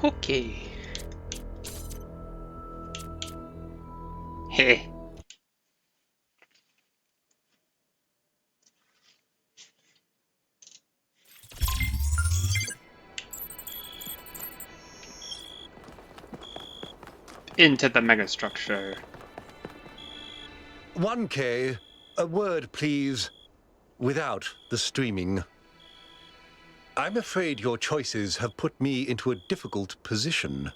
Okay. Hey. Into the megastructure. 1K, a word please, without the streaming. I'm afraid your choices have put me into a difficult position.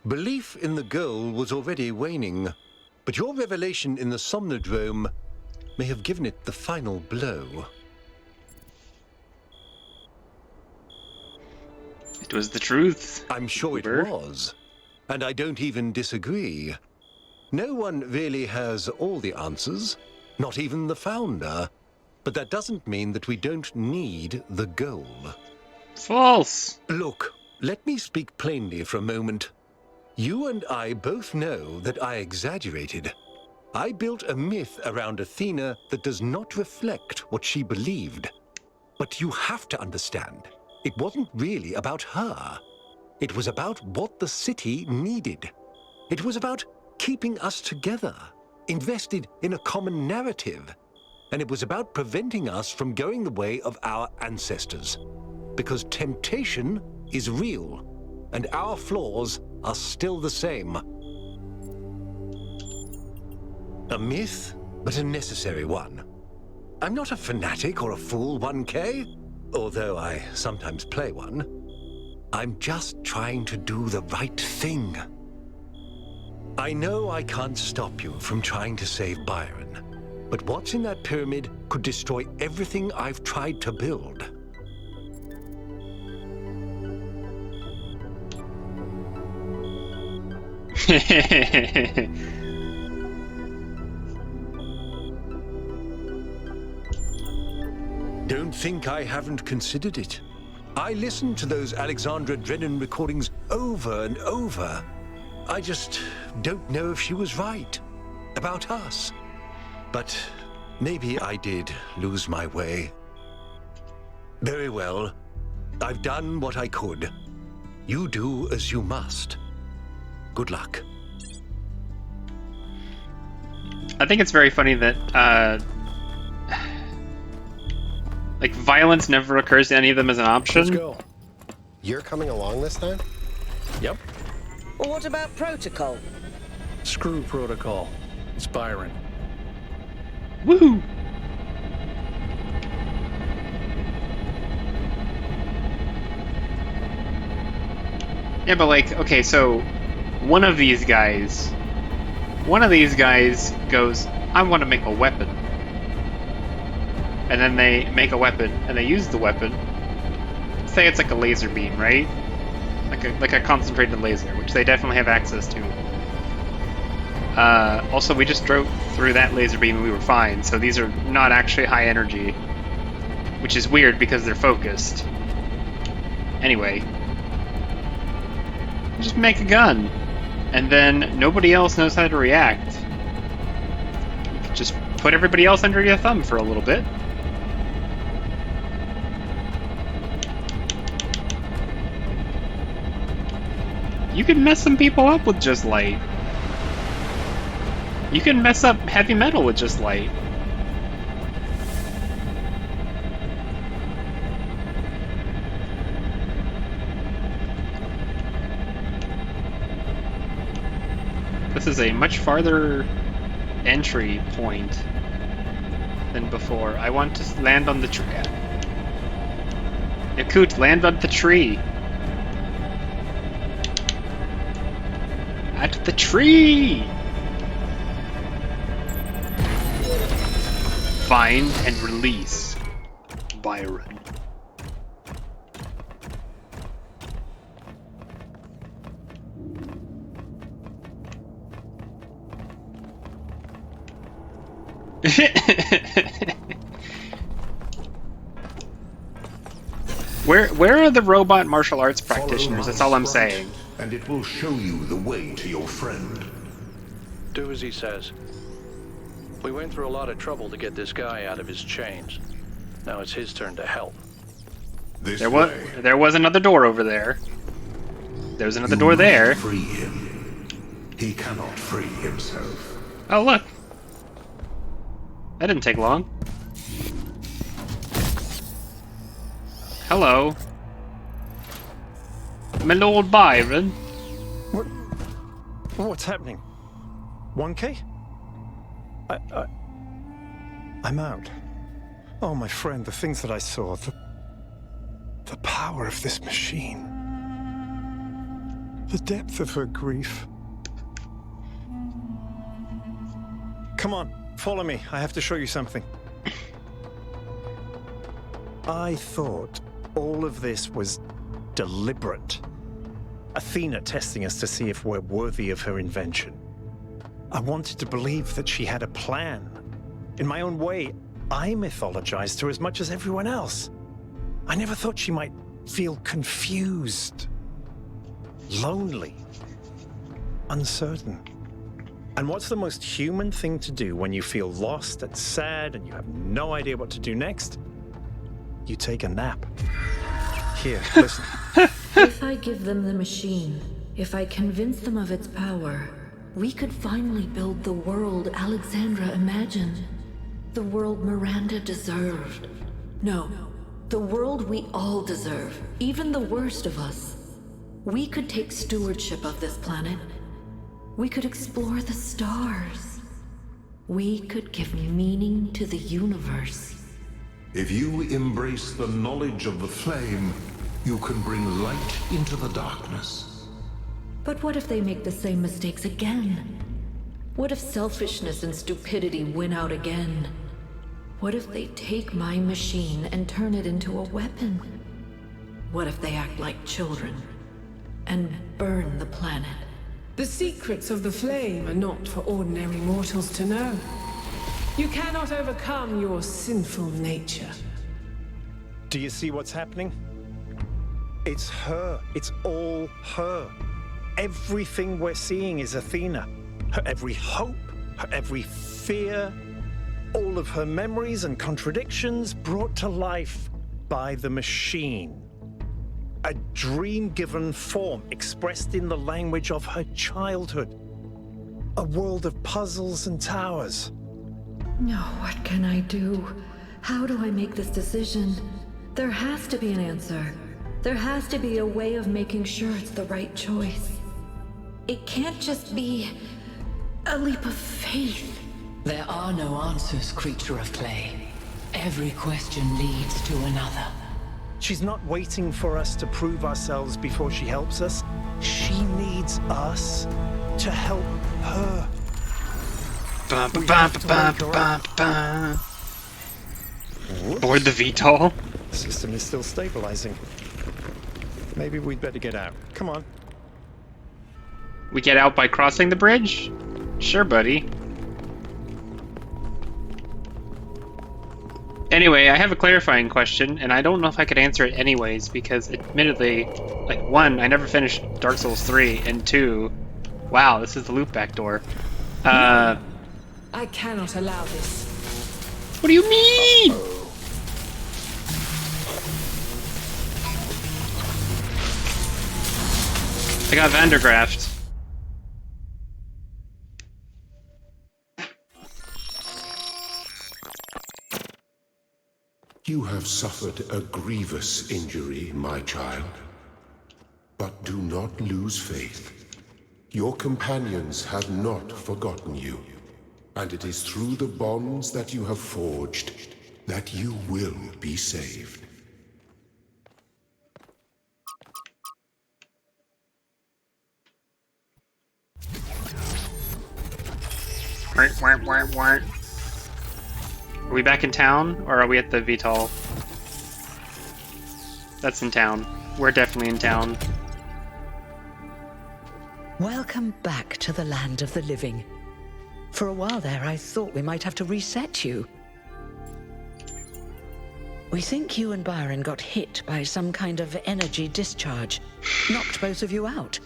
Belief in the goal was already waning, but your revelation in the Somnodrome may have given it the final blow. It was the truth. I'm sure it was, and I don't even disagree. No one really has all the answers, not even the founder. But that doesn't mean that we don't need the goal. False. Look, let me speak plainly for a moment. You and I both know that I exaggerated. I built a myth around Athena that does not reflect what she believed. But you have to understand, it wasn't really about her. It was about what the city needed. It was about keeping us together, invested in a common narrative. And it was about preventing us from going the way of our ancestors. Because temptation is real, and our flaws are still the same. A myth, but a necessary one. I'm not a fanatic or a fool, 1K, although I sometimes play one. I'm just trying to do the right thing. I know I can't stop you from trying to save Byron. But what's in that pyramid could destroy everything I've tried to build. Don't think I haven't considered it. I listened to those Alexandra Drennan recordings over and over. I just don't know if she was right about us. But maybe I did lose my way. Very well. I've done what I could. You do as you must. Good luck. I think it's very funny that, like, violence never occurs to any of them as an option. Let's go. You're coming along this time? Yep. Well, what about protocol? Screw protocol. It's Byron. Woohoo! Yeah, but like, okay, so one of these guys goes, I want to make a weapon. And then they make a weapon, and they use the weapon. Say it's like a laser beam, right? Like a concentrated laser, which they definitely have access to. Also, we just drove through that laser beam and we were fine, so these are not actually high energy. Which is weird because they're focused. Anyway. Just make a gun. And then nobody else knows how to react. You could just put everybody else under your thumb for a little bit. You can mess some people up with just light. You can mess up heavy metal with just light. This is a much farther entry point than before. I want to land on the tree. Yakut, land on the tree. At the tree! Find and release Byron. Where are the robot martial arts practitioners? That's all I'm saying. And it will show you the way to your friend. Do as he says. We went through a lot of trouble to get this guy out of his chains. Now it's his turn to help. This There way. was another door over there. There's another You door must there. Free him. He cannot free himself. Oh, look. That didn't take long. Hello. My Lord Byron. What's happening? 1K? I'm out. Oh, my friend, the things that I saw, the power of this machine, the depth of her grief. Come on, follow me. I have to show you something. I thought all of this was deliberate. Athena testing us to see if we're worthy of her invention. I wanted to believe that she had a plan. In my own way, I mythologized her as much as everyone else. I never thought she might feel confused, lonely, uncertain. And what's the most human thing to do when you feel lost and sad and you have no idea what to do next? You take a nap. Here, listen. If I give them the machine, if I convince them of its power, we could finally build the world Alexandra imagined. The world Miranda deserved. No, the world we all deserve, even the worst of us. We could take stewardship of this planet. We could explore the stars. We could give meaning to the universe. If you embrace the knowledge of the flame, you can bring light into the darkness. But what if they make the same mistakes again? What if selfishness and stupidity win out again? What if they take my machine and turn it into a weapon? What if they act like children and burn the planet? The secrets of the flame are not for ordinary mortals to know. You cannot overcome your sinful nature. Do you see what's happening? It's her. It's all her. Everything we're seeing is Athena. Her every hope, her every fear, all of her memories and contradictions brought to life by the machine. A dream-given form expressed in the language of her childhood. A world of puzzles and towers. No, what can I do? How do I make this decision? There has to be an answer. There has to be a way of making sure it's the right choice. It can't just be a leap of faith. There are no answers, creature of clay. Every question leads to another. She's not waiting for us to prove ourselves before she helps us. She needs us to help her. Board the VTOL. The system is still stabilizing. Maybe we'd better get out. Come on. We get out by crossing the bridge? Sure, buddy. Anyway, I have a clarifying question, and I don't know if I could answer it anyways, because admittedly, like, 1, I never finished Dark Souls 3, and 2, wow, this is the loop back door. I cannot allow this. What do you mean? I got Vandergraft. You have suffered a grievous injury, my child. But do not lose faith. Your companions have not forgotten you. And it is through the bonds that you have forged that you will be saved. Are we back in town, or are we at the VTOL? That's in town. We're definitely in town. Welcome back to the land of the living. For a while there, I thought we might have to reset you. We think you and Byron got hit by some kind of energy discharge. Knocked both of you out.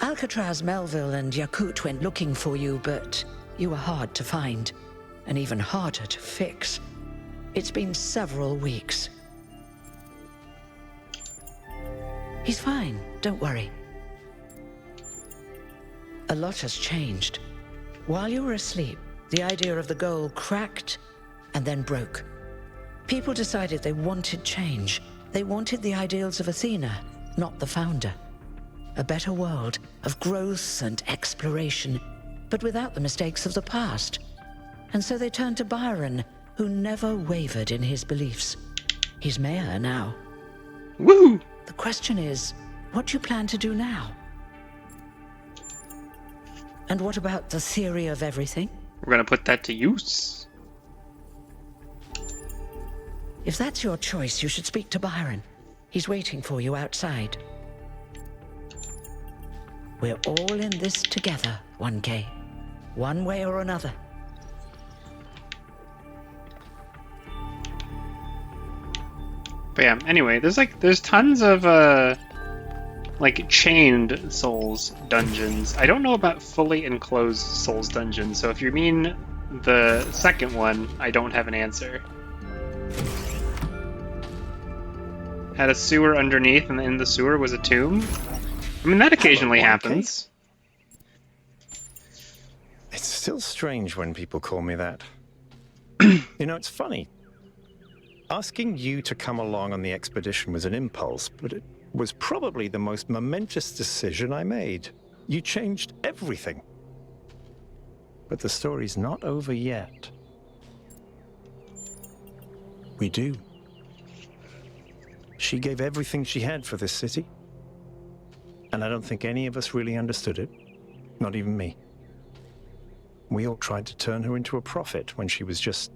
Alcatraz, Melville, and Yakut went looking for you, but you were hard to find. And even harder to fix. It's been several weeks. He's fine, don't worry. A lot has changed. While you were asleep, the idea of the goal cracked and then broke. People decided they wanted change. They wanted the ideals of Athena, not the founder. A better world of growth and exploration, but without the mistakes of the past. And so they turned to Byron, who never wavered in his beliefs. He's mayor now. Woo! The question is, what do you plan to do now? And what about the theory of everything? We're gonna put that to use. If that's your choice, you should speak to Byron. He's waiting for you outside. We're all in this together, 1K. One way or another. But yeah, anyway, there's tons of like chained souls dungeons. I don't know about fully enclosed souls dungeons, so if you mean the second one, I don't have an answer. Had a sewer underneath, and in the sewer was a tomb? I mean, that occasionally happens. It's still strange when people call me that. You know, it's funny. Asking you to come along on the expedition was an impulse, but it was probably the most momentous decision I made. You changed everything. But the story's not over yet. We do. She gave everything she had for this city. And I don't think any of us really understood it. Not even me. We all tried to turn her into a prophet when she was just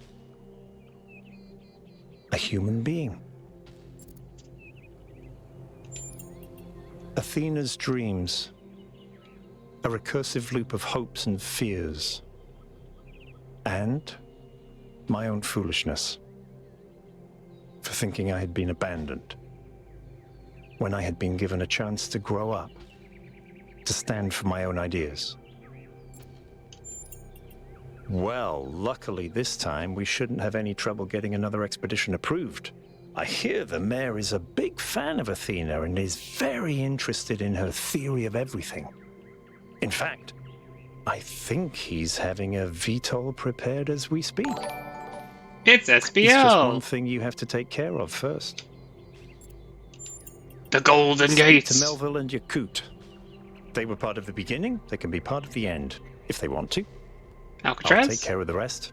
a human being. Athena's dreams, a recursive loop of hopes and fears, and my own foolishness for thinking I had been abandoned when I had been given a chance to grow up, to stand for my own ideas. Well, luckily this time we shouldn't have any trouble getting another expedition approved. I hear the mayor is a big fan of Athena and is very interested in her theory of everything. In fact, I think he's having a VTOL prepared as we speak. It's SPL! It's just one thing you have to take care of first. The Golden Gates! To Melville and Yakut. They were part of the beginning, they can be part of the end, if they want to. Alcatraz? I'll take care of the rest.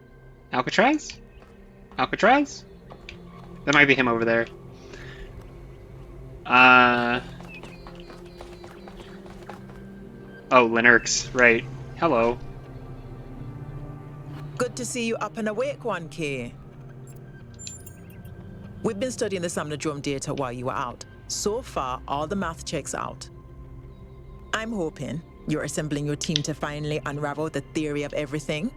Alcatraz? Alcatraz? That might be him over there. Oh, Linux, right. Hello. Good to see you up and awake, 1K. We've been studying the Somnodrome data while you were out. So far, all the math checks out. I'm hoping you're assembling your team to finally unravel the theory of everything.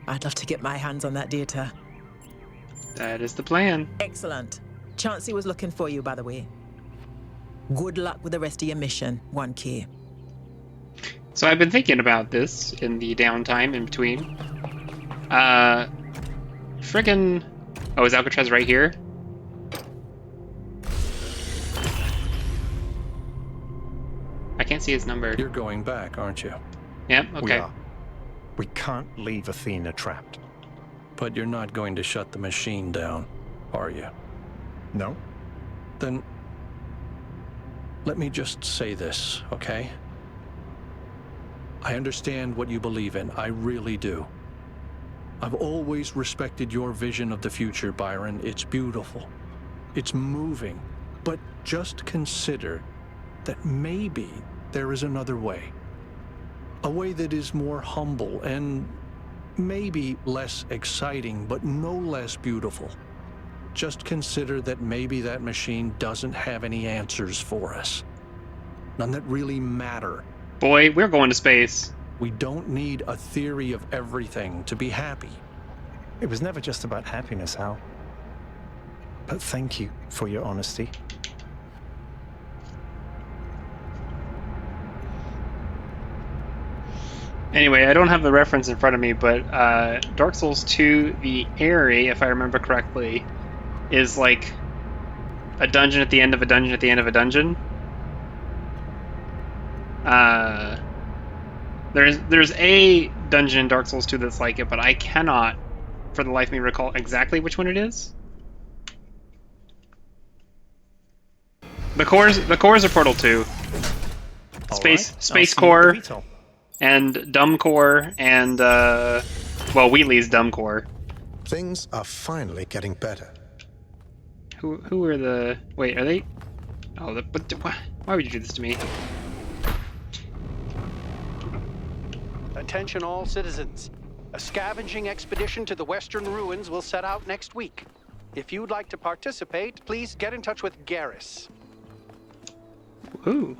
I'd love to get my hands on that data. That is the plan. Excellent. Chauncey was looking for you, by the way. Good luck with the rest of your mission, 1K. So I've been thinking about this in the downtime in between. Friggin'... Oh, is Alcatraz right here? I can't see his number. You're going back, aren't you? Yep, okay. We are. We can't leave Athena trapped. But you're not going to shut the machine down, are you? No. Then let me just say this, okay? I understand what you believe in. I really do. I've always respected your vision of the future, Byron. It's beautiful. It's moving. But just consider that maybe there is another way. A way that is more humble and maybe less exciting, but no less beautiful. Just consider that maybe that machine doesn't have any answers for us. None that really matter. Boy, we're going to space. We don't need a theory of everything to be happy. It was never just about happiness, Hal. But thank you for your honesty. Anyway, I don't have the reference in front of me, but Dark Souls 2, the Aerie, if I remember correctly, is like a dungeon at the end of a dungeon at the end of a dungeon. There's a dungeon in Dark Souls 2 that's like it, but I cannot, for the life of me, recall exactly which one it is. The cores are Portal 2. Space Core and Dumb Core and well, Wheatley's Dumb Core. Things are finally getting better. Who are the? Wait, are they? Oh, why would you do this to me? Attention all citizens. A scavenging expedition to the Western Ruins will set out next week. If you'd like to participate, please get in touch with Garrus. Ooh.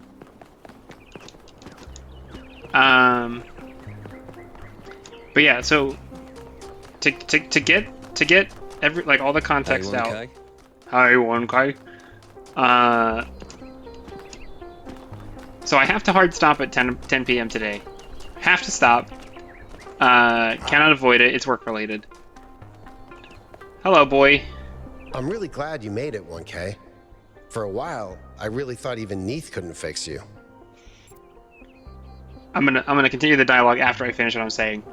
But yeah, so to get every like all the context out. Hi 1K. So I have to hard stop at 10 p.m. today. Have to stop. Cannot avoid it. It's work related. Hello, boy. I'm really glad you made it, 1K. For a while, I really thought even Neath couldn't fix you. I'm gonna continue the dialogue after I finish what I'm saying.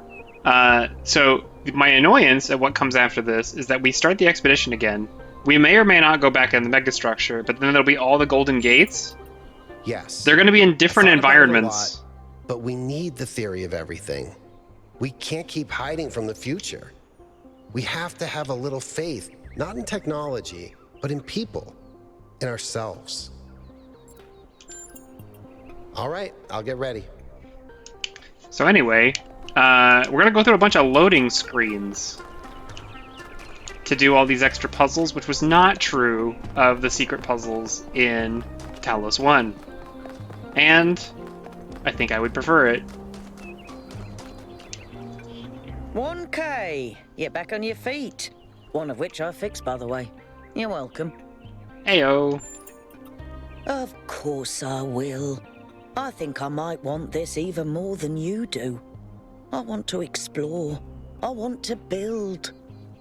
So my annoyance at what comes after this is that we start the expedition again. We may or may not go back in the megastructure, but then there'll be all the golden gates. Yes. They're gonna be in different environments. But we need the theory of everything. We can't keep hiding from the future. We have to have a little faith, not in technology, but in people, in ourselves. All right, I'll get ready. So anyway, we're gonna go through a bunch of loading screens to do all these extra puzzles, which was not true of the secret puzzles in Talos 1. And I think I would prefer it. 1K, you're back on your feet. One of which I fixed, by the way. You're welcome. Heyo. Of course I will. I think I might want this even more than you do. I want to explore. I want to build.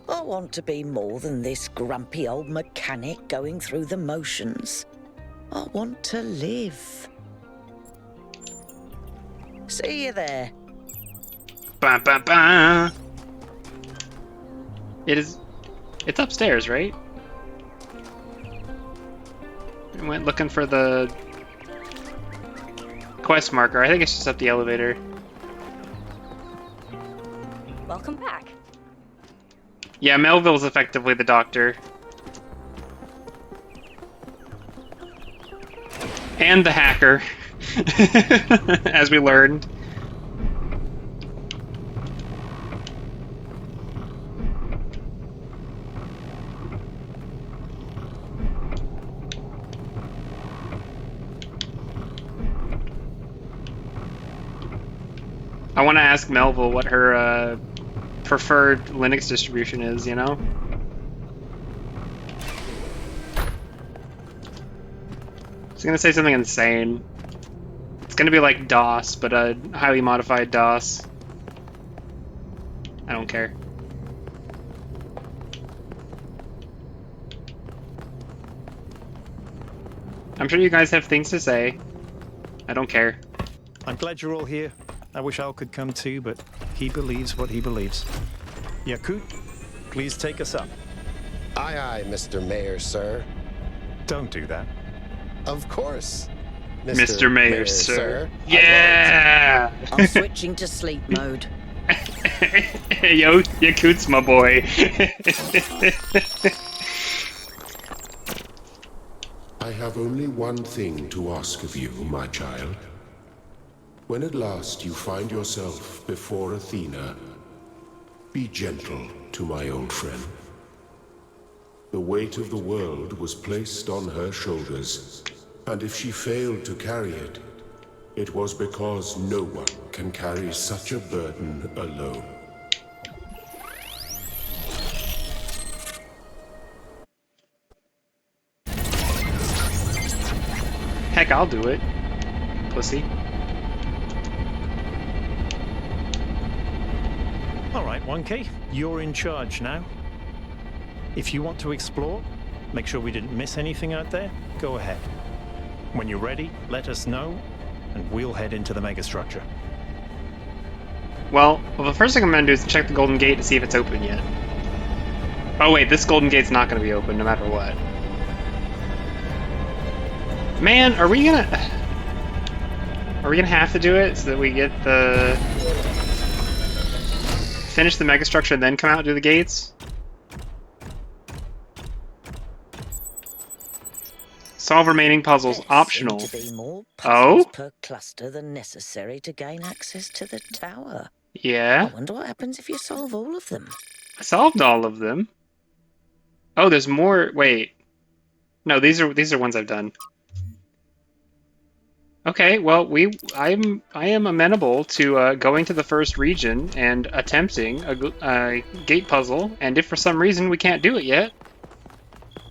I want to be more than this grumpy old mechanic going through the motions. I want to live. See you there. Ba ba ba. It's upstairs, right? We went looking for the quest marker. I think it's just up the elevator. Welcome back. Yeah, Melville's effectively the doctor. And the hacker. As we learned. I want to ask Melville what her preferred Linux distribution is, you know? It's gonna say something insane. It's gonna be like DOS, but a highly modified DOS. I don't care. I'm sure you guys have things to say. I don't care. I'm glad you're all here. I wish Al could come too, but he believes what he believes. Yakut, please take us up. Aye, aye, Mr. Mayor, sir. Don't do that. Of course, Mr. Mayor, sir. Yeah! I'm switching to sleep mode. Yo, Yakut's my boy. I have only one thing to ask of you, my child. When at last you find yourself before Athena, be gentle to my old friend. The weight of the world was placed on her shoulders, and if she failed to carry it, it was because no one can carry such a burden alone. Heck, I'll do it. Pussy. All right, 1K, you're in charge now. If you want to explore, make sure we didn't miss anything out there, go ahead. When you're ready, let us know, and we'll head into the megastructure. Well, the first thing I'm gonna do is check the golden gate to see if it's open yet. Oh wait, this golden gate's not gonna be open no matter what. Man, are we gonna have to do it so that we get the... finish the megastructure and then come out and do the gates? Solve remaining puzzles, optional. Seem to be more Oh? puzzles per cluster than necessary to gain access to the tower. Yeah. I wonder what happens if you solve all of them. I solved all of them. Oh, there's more. Wait. No, these are ones I've done. Okay, well, I am amenable to going to the first region and attempting a gate puzzle, and if for some reason we can't do it yet,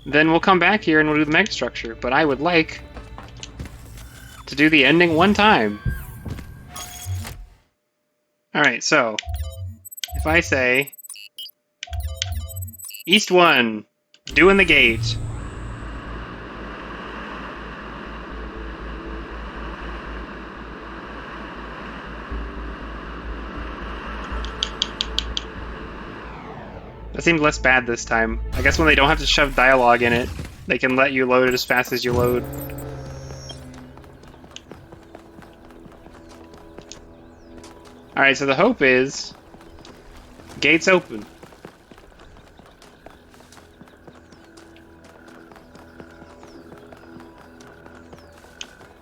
then we'll come back here and we'll do the megastructure. But I would like to do the ending one time. Alright, so if I say East 1, doing the gate. That seemed less bad this time. I guess when they don't have to shove dialogue in it, they can let you load it as fast as you load. Alright, so the hope is... gates open.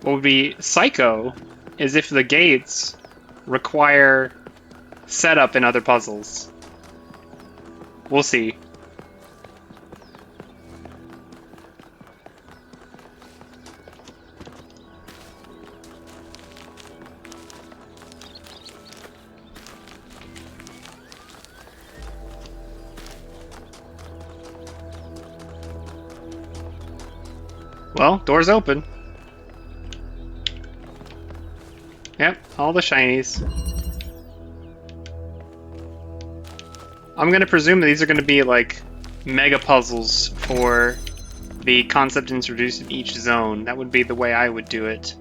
What would be psycho is if the gates require setup in other puzzles. We'll see. Well, door's open. Yep, all the shinies. I'm gonna presume that these are gonna be like mega puzzles for the concept introduced in each zone. That would be the way I would do it.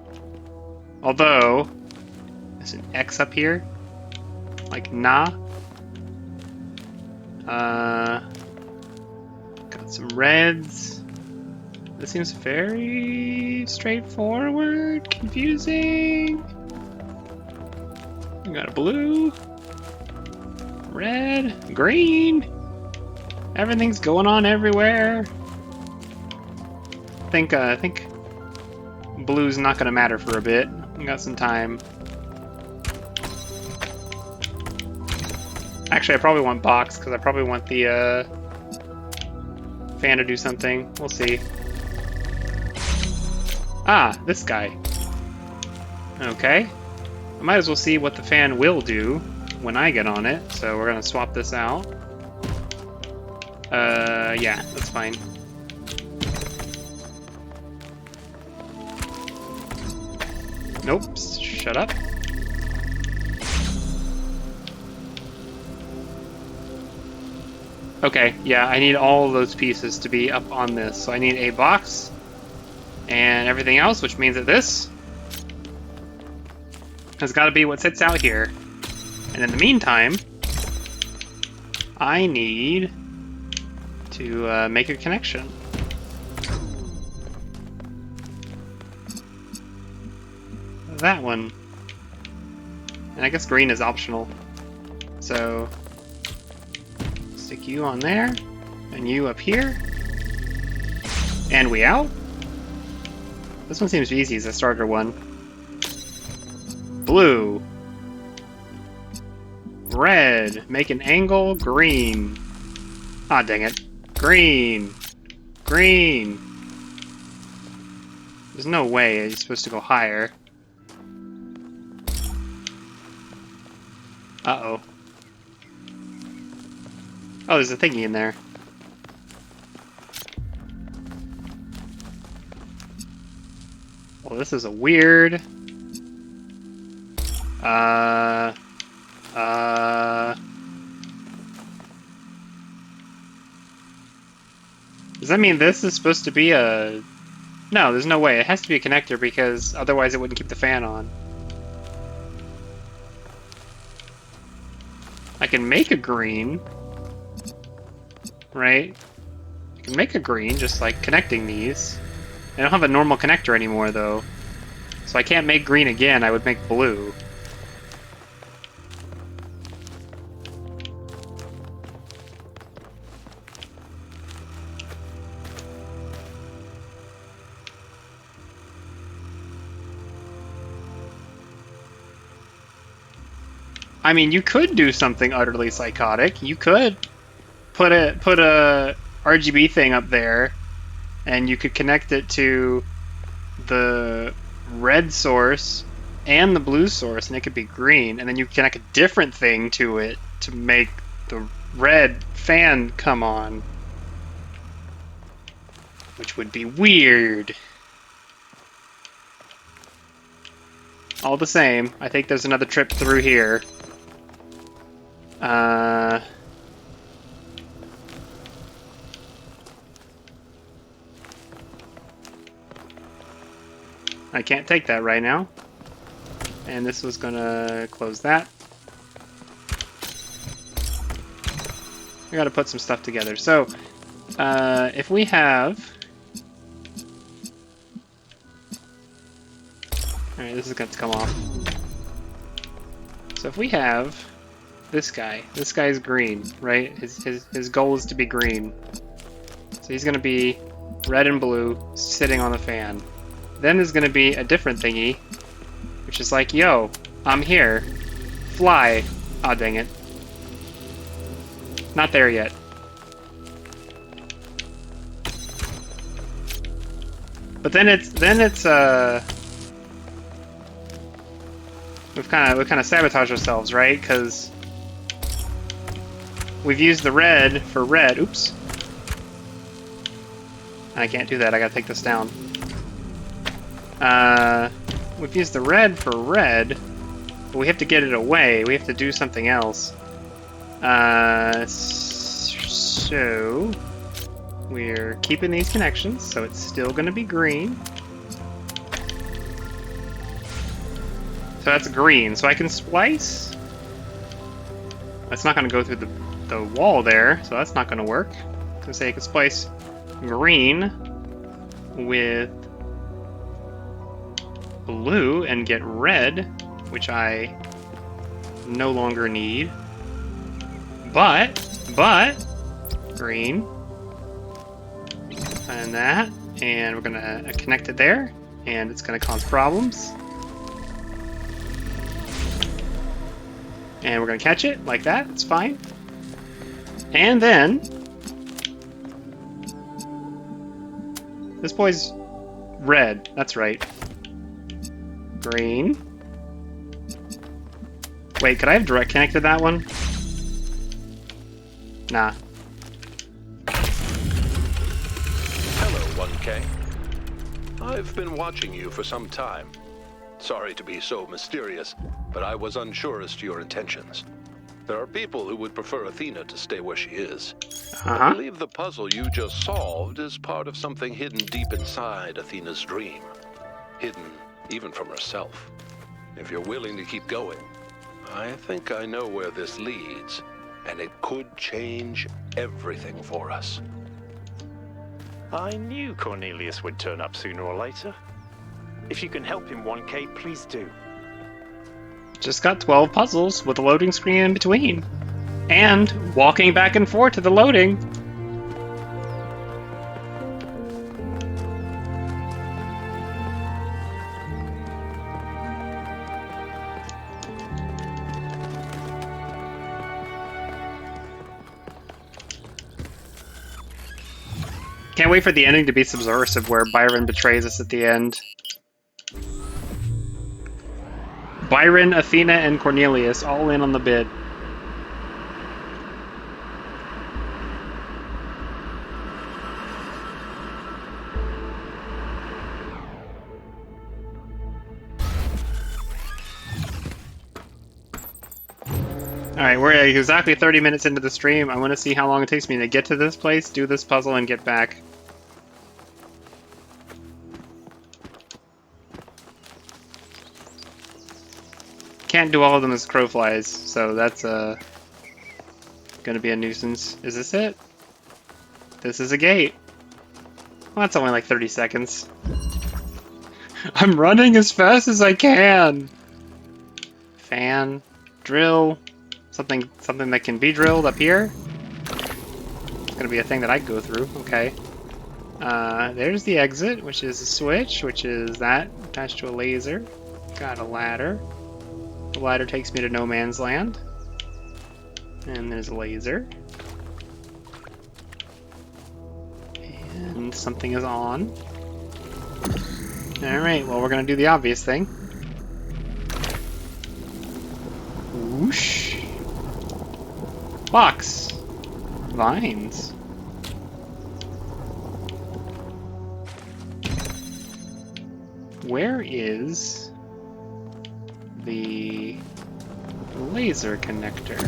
Although, there's an X up here. Like, nah. Got some reds. This seems very straightforward, confusing. We got a blue. Red, green, everything's going on everywhere. I think blue's not gonna matter for a bit. We got some time. Actually, I probably want box because I probably want the fan to do something. We'll see. Ah, this guy. Okay. I might as well see what the fan will do when I get on it, so we're gonna swap this out. Yeah, that's fine. Nope, shut up. Okay, yeah, I need all of those pieces to be up on this. So I need a box and everything else, which means that this has got to be what sits out here. And in the meantime, I need to make a connection. That one. And I guess green is optional. So, stick you on there, and you up here. And we out. This one seems easy as a starter one. Blue. Red. Make an angle. Green. Ah, dang it. Green. Green. There's no way it's supposed to go higher. Uh-oh. Oh, there's a thingy in there. Well, this is a weird... Does that mean this is supposed to be a... No, there's no way. It has to be a connector because otherwise it wouldn't keep the fan on. I can make a green, right? I can make a green just like connecting these. I don't have a normal connector anymore though, so I can't make green again. I would make blue. I mean, you could do something utterly psychotic. You could put a RGB thing up there, and you could connect it to the red source and the blue source, and it could be green, and then you connect a different thing to it to make the red fan come on, which would be weird. All the same, I think there's another trip through here. I can't take that right now. And this was gonna close that. I gotta put some stuff together. So, if we have... Alright, this is going to come off. So if we have this guy's green, right? His goal is to be green. So he's going to be red and blue sitting on the fan. Then there's going to be a different thingy, which is like, yo, I'm here. Fly. Aw, dang it. Not there yet. But then it's we've kind of sabotaged ourselves, right? Because we've used the red for red. Oops. I can't do that. I gotta take this down. We've used the red for red, but we have to get it away. We have to do something else. So we're keeping these connections, so it's still gonna be green. So that's green, so I can splice. That's not gonna go through the wall there, so that's not gonna work. I was gonna say I can splice green with blue and get red, which I no longer need. But green and that, and we're gonna connect it there, and it's gonna cause problems. And we're gonna catch it like that. It's fine. And then this boy's red. That's right. Green. Wait, could I have direct connected that one? Nah. Hello, 1K. I've been watching you for some time. Sorry to be so mysterious, but I was unsure as to your intentions. There are people who would prefer Athena to stay where she is. I believe the puzzle you just solved is part of something hidden deep inside Athena's dream. Hidden even from herself. If you're willing to keep going, I think I know where this leads, and it could change everything for us. I knew Cornelius would turn up sooner or later. If you can help him, 1K, please do. Just got 12 puzzles with a loading screen in between. And walking back and forth to the loading. Can't wait for the ending to be subversive, where Byron betrays us at the end. Byron, Athena, and Cornelius all in on the bid. Alright, we're exactly 30 minutes into the stream. I want to see how long it takes me to get to this place, do this puzzle, and get back. Can't do all of them as crow flies, so that's gonna be a nuisance. Is this it? This is a gate. Well, that's only like 30 seconds. I'm running as fast as I can! Fan. Drill. Something that can be drilled up here. It's gonna be a thing that I go through. Okay. There's the exit, which is a switch, which is that attached to a laser. Got a ladder. The ladder takes me to no man's land. And there's a laser. And something is on. Alright, well, we're gonna do the obvious thing. Whoosh. Box. Vines. Where is the laser connector?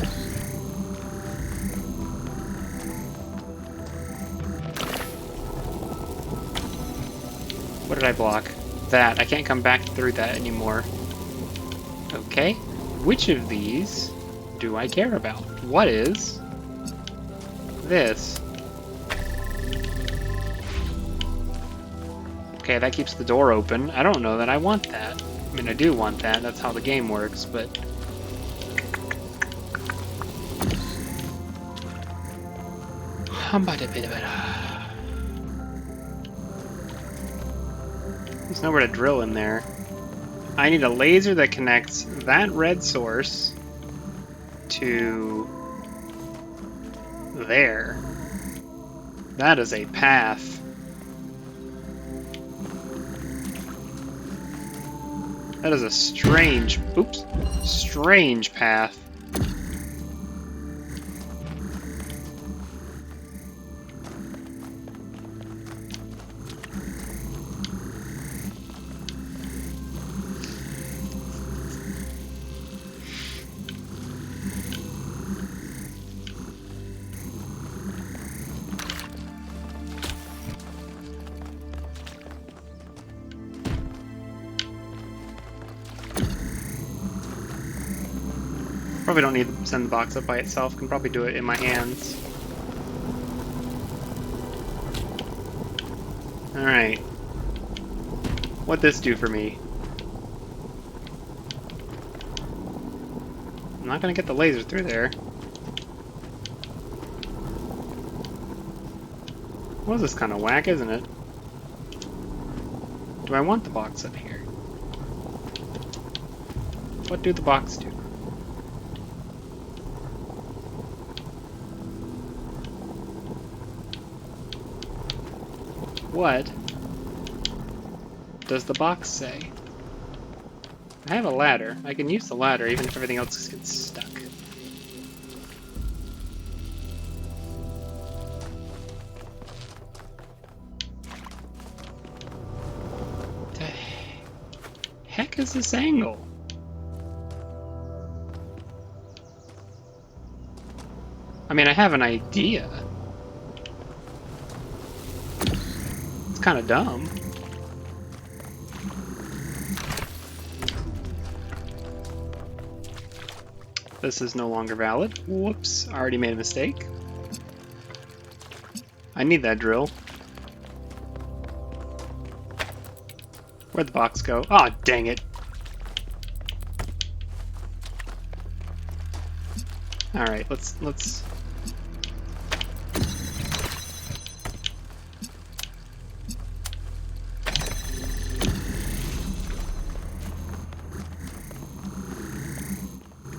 What did I block? That. I can't come back through that anymore. Okay. Which of these do I care about? What is this? Okay, that keeps the door open. I don't know that I want that. I mean, I do want that. That's how the game works, but... There's nowhere to drill in there. I need a laser that connects that red source to there. That is a path. That is a strange, strange path. Probably don't need to send the box up by itself. Can probably do it in my hands. Alright. What'd this do for me? I'm not gonna get the laser through there. Well, this is kind of whack, isn't it? Do I want the box up here? What do the box do? What does the box say? I have a ladder. I can use the ladder even if everything else gets stuck. The heck is this angle? I mean, I have an idea. Kind of dumb. This is no longer valid. Whoops, I already made a mistake. I need that drill. Where'd the box go? Aw, dang it. Alright, let's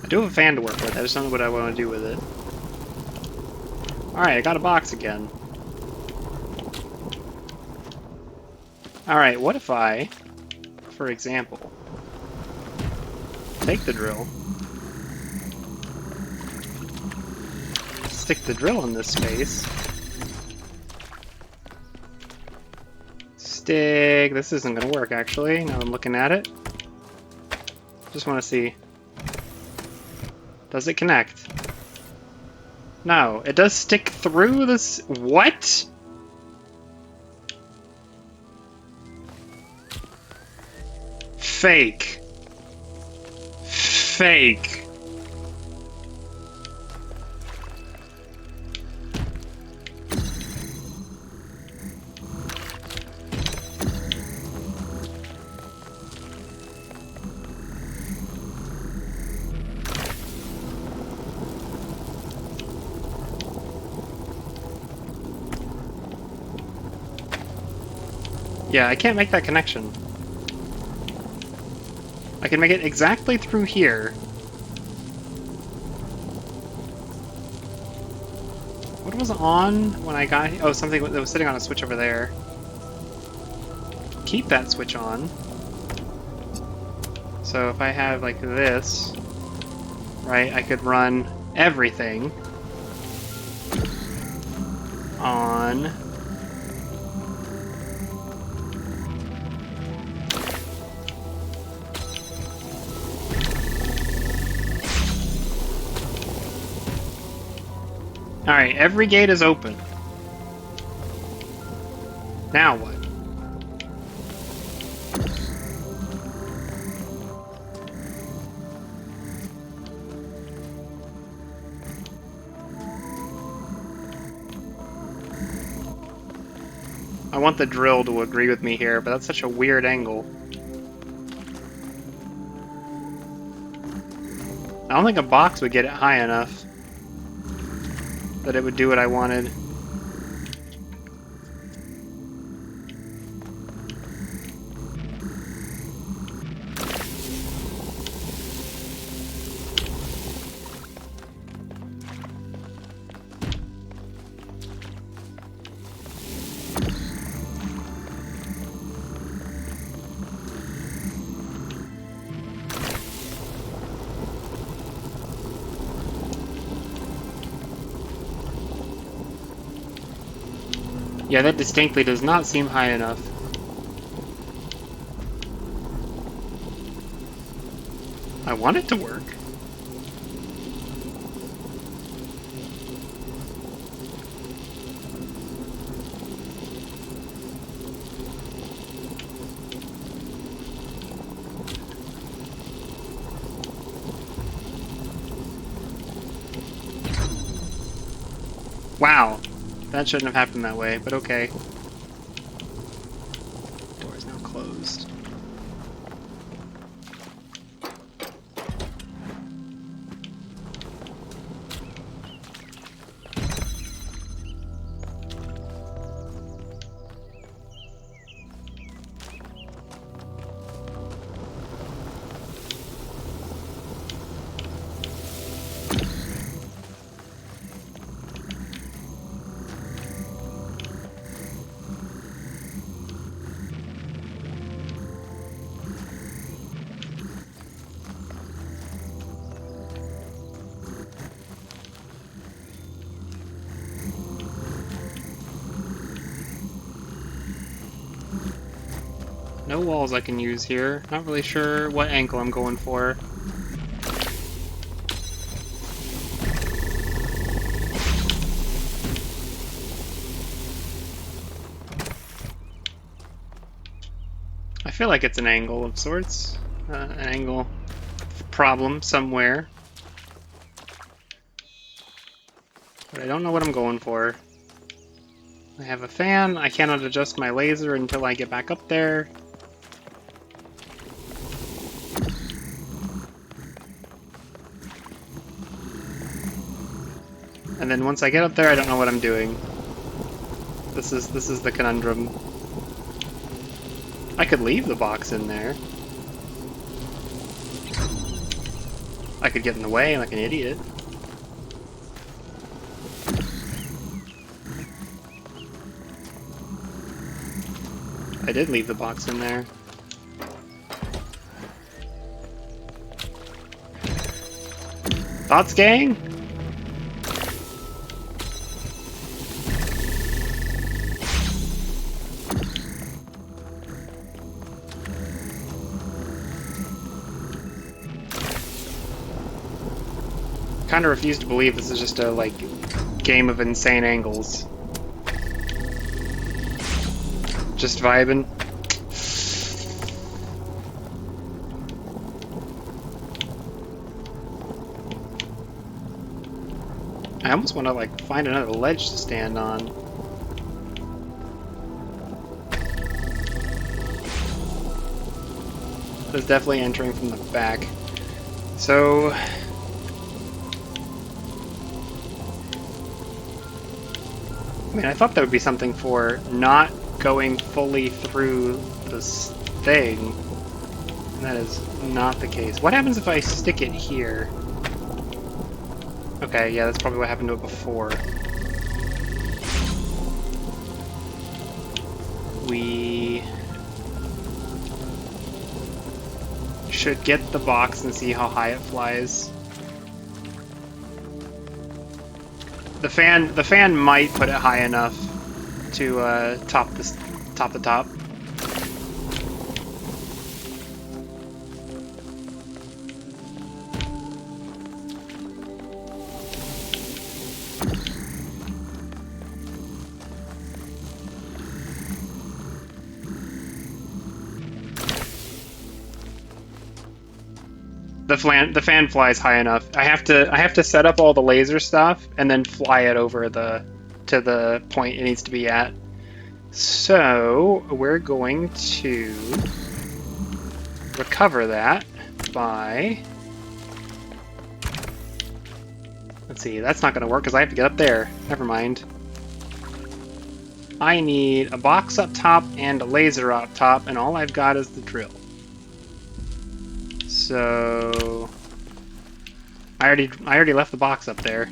I do have a fan to work with, I just don't know what I want to do with it. Alright, I got a box again. Alright, what if I, for example, take the drill, stick the drill in this space, stick... This isn't going to work, actually, now I'm looking at it. Just want to see... Does it connect? No, it does stick through this... What? Fake. Fake. Yeah, I can't make that connection. I can make it exactly through here. What was on when I got... Oh, something that was sitting on a switch over there. Keep that switch on. So if I have like this, right, I could run everything on... Alright, every gate is open. Now what? I want the drill to agree with me here, but that's such a weird angle. I don't think a box would get it high enough that it would do what I wanted. Yeah, that distinctly does not seem high enough. I want it to work. Wow. That shouldn't have happened that way, but okay. Door is now closed. No walls I can use here. Not really sure what angle I'm going for. I feel like it's an angle of sorts. An angle problem somewhere. But I don't know what I'm going for. I have a fan. I cannot adjust my laser until I get back up there. And then once I get up there, I don't know what I'm doing. This is the conundrum. I could leave the box in there. I could get in the way like an idiot. I did leave the box in there. Thoughts, gang? Kind of refuse to believe this is just a, like, game of insane angles. Just vibing. I almost want to, like, find another ledge to stand on. It's definitely entering from the back. So... I mean, I thought that would be something for not going fully through this thing. And that is not the case. What happens if I stick it here? Okay, yeah, that's probably what happened to it before. We should get the box and see how high it flies. The fan might put it high enough to top the top. The fan flies high enough. I have to set up all the laser stuff and then fly it over to the point it needs to be at. So we're going to recover that by, let's see, that's not going to work because I have to get up there. Never mind. I need a box up top and a laser up top, and all I've got is the drill. So I already left the box up there.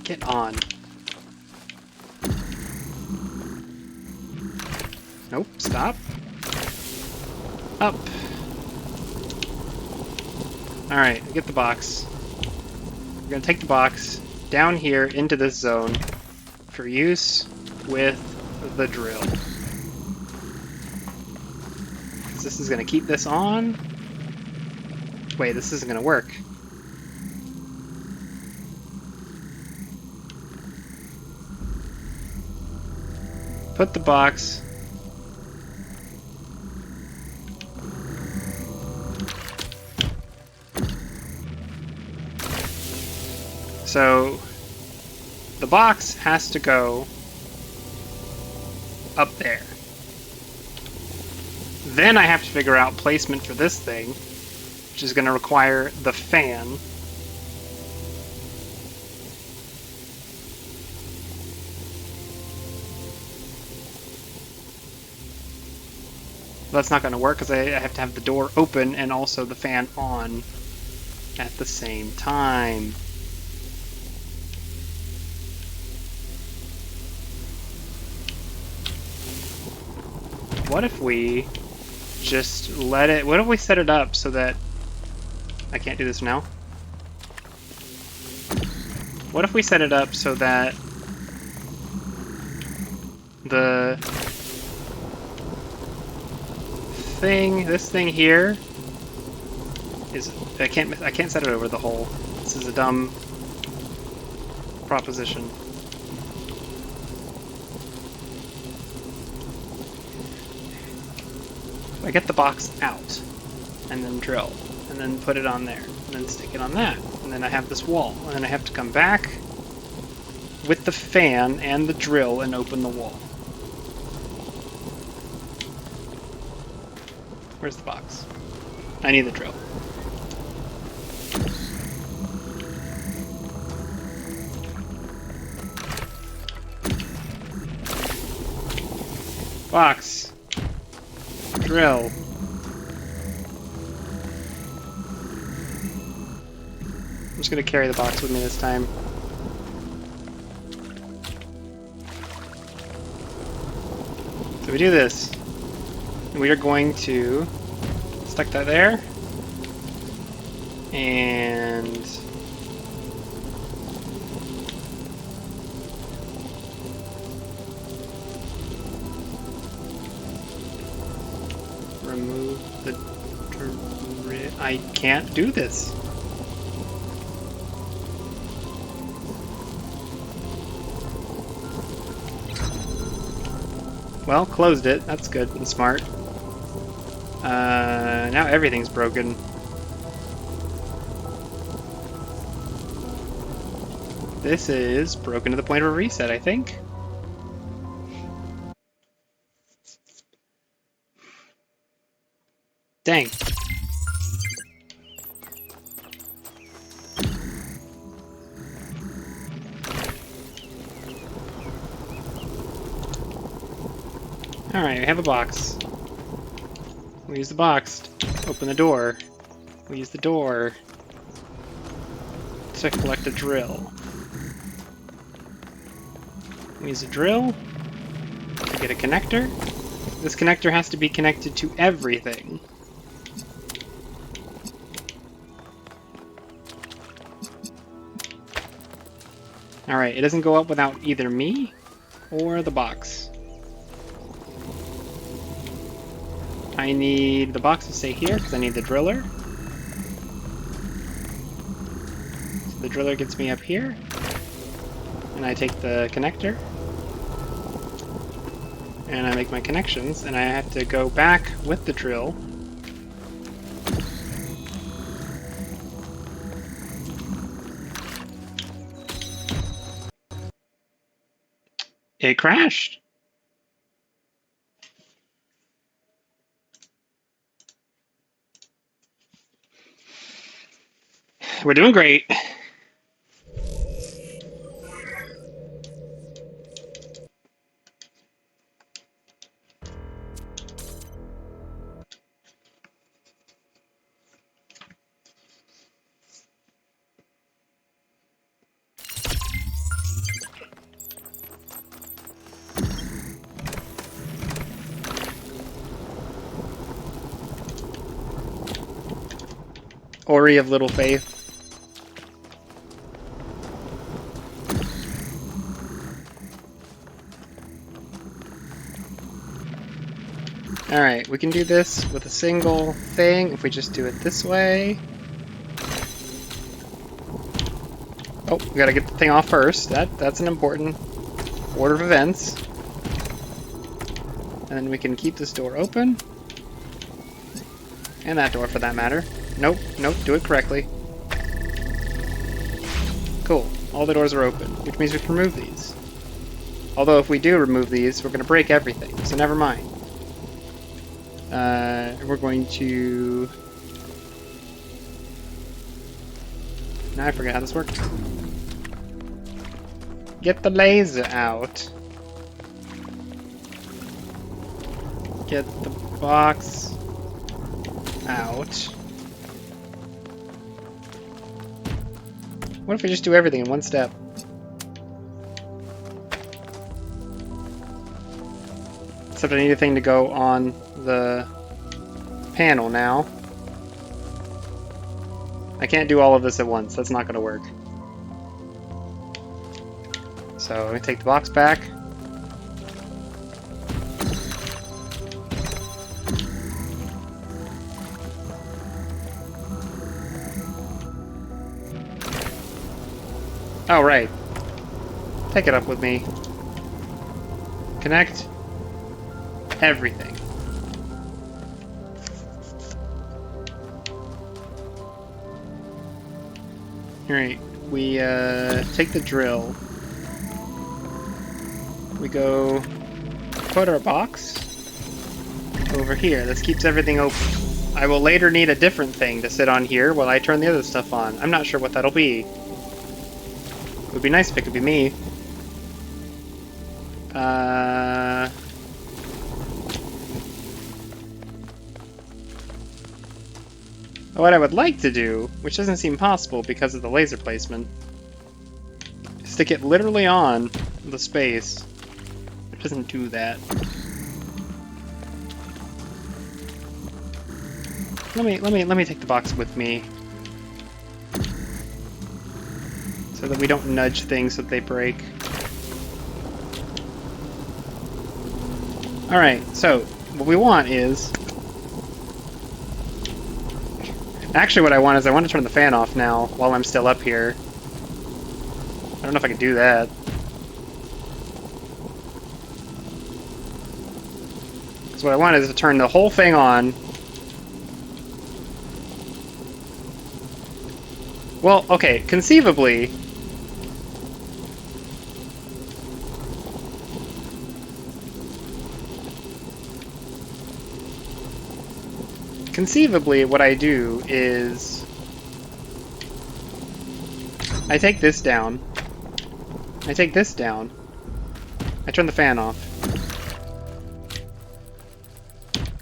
Get on. Nope, stop. Up. Alright, get the box. We're gonna take the box down here into this zone for use with the drill. This is gonna keep this on. Wait, this isn't gonna work. Put the box. So the box has to go up there. Then I have to figure out placement for this thing, which is going to require the fan. That's not going to work because I have to have the door open and also the fan on at the same time. What if we just let it... What if we set it up so that... I can't do this now. What if we set it up so that the thing, this thing here is... I can't set it over the hole. This is a dumb proposition. I get the box out, and then drill, and then put it on there, and then stick it on that, and then I have this wall, and then I have to come back with the fan and the drill and open the wall. Where's the box? I need the drill. Box. Drill. I'm just gonna carry the box with me this time. So we do this. We are going to stick that there. And remove the I can't do this. Well, closed it. That's good and smart. Now everything's broken. This is broken to the point of a reset, I think. Dang. Alright, we have a box. We use the box to open the door. We use the door to collect a drill. We use a drill to get a connector. This connector has to be connected to everything. Alright, it doesn't go up without either me or the box. I need the box to stay here because I need the driller. So the driller gets me up here. And I take the connector. And I make my connections, and I have to go back with the drill. It crashed. We're doing great. Ori of Little Faith. Alright, we can do this with a single thing if we just do it this way. Oh, we gotta get the thing off first. That's an important order of events. And then we can keep this door open. And that door for that matter. Nope, nope, do it correctly. Cool, all the doors are open, which means we can remove these. Although if we do remove these, we're going to break everything, so never mind. We're going to... Now I forget how this works. Get the laser out. Get the box out. What if we just do everything in one step? Except I need a thing to go on the panel now. I can't do all of this at once. That's not going to work. So let me take the box back. Oh, right. Take it up with me. Connect everything. Alright, we take the drill. We go put our box over here. This keeps everything open. I will later need a different thing to sit on here while I turn the other stuff on. I'm not sure what that'll be. It would be nice if it could be me. What I would like to do, which doesn't seem possible because of the laser placement, is stick it literally on the space. It doesn't do that. Let me take the box with me, so that we don't nudge things so that they break. Alright, so what we want is... Actually what I want is I want to turn the fan off now while I'm still up here. I don't know if I can do that. So what I want is to turn the whole thing on. Well, okay, conceivably... Conceivably, what I do is... I take this down. I take this down. I turn the fan off.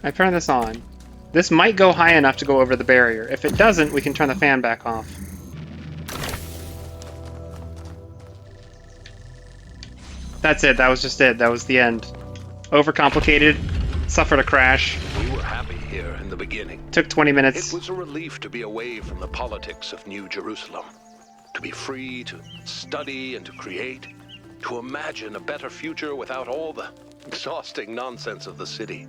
I turn this on. This might go high enough to go over the barrier. If it doesn't, we can turn the fan back off. That's it. That was just it. That was the end. Overcomplicated. Suffered a crash. We were happy here in the beginning. Took 20 minutes. It was a relief to be away from the politics of New Jerusalem. To be free to study and to create. To imagine a better future without all the exhausting nonsense of the city.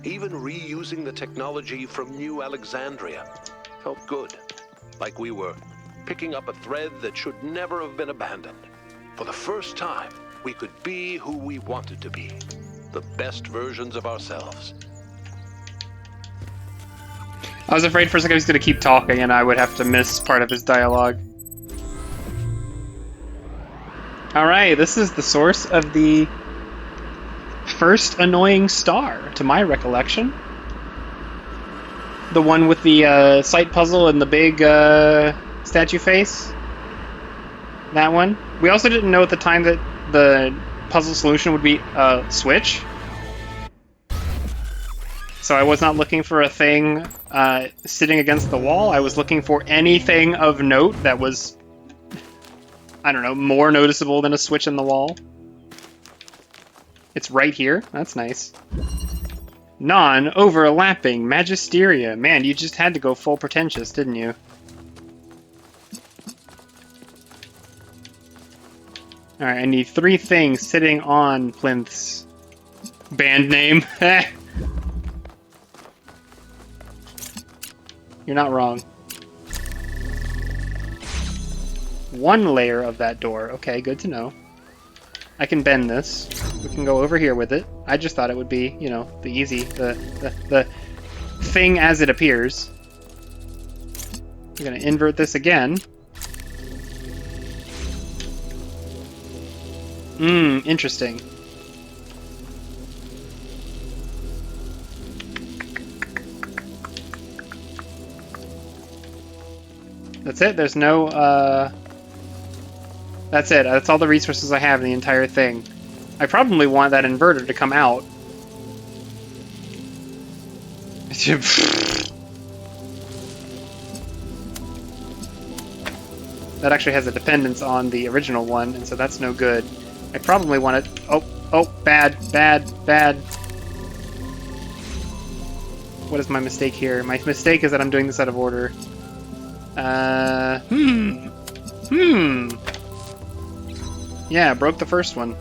Even reusing the technology from New Alexandria felt good. Like we were picking up a thread that should never have been abandoned. For the first time, we could be who we wanted to be. The best versions of ourselves. I was afraid for a second he was going to keep talking and I would have to miss part of his dialogue. Alright, this is the source of the first annoying star, to my recollection. The one with the sight puzzle and the big statue face. That one. We also didn't know at the time that the puzzle solution would be a switch. So I was not looking for a thing sitting against the wall. I was looking for anything of note that was, I don't know, more noticeable than a switch in the wall. It's right here. That's nice. Non-overlapping magisteria. Man, you just had to go full pretentious, didn't you? Alright, I need 3 things sitting on plinths. Band name. You're not wrong. 1 layer of that door. Okay, good to know. I can bend this. We can go over here with it. I just thought it would be, you know, the easy, the thing as it appears. I'm gonna invert this again. Interesting. That's it? There's no, That's it. That's all the resources I have in the entire thing. I probably want that inverter to come out. That actually has a dependence on the original one, and so that's no good. I probably want it... Oh, bad. What is my mistake here? My mistake is that I'm doing this out of order. Yeah, broke the first one.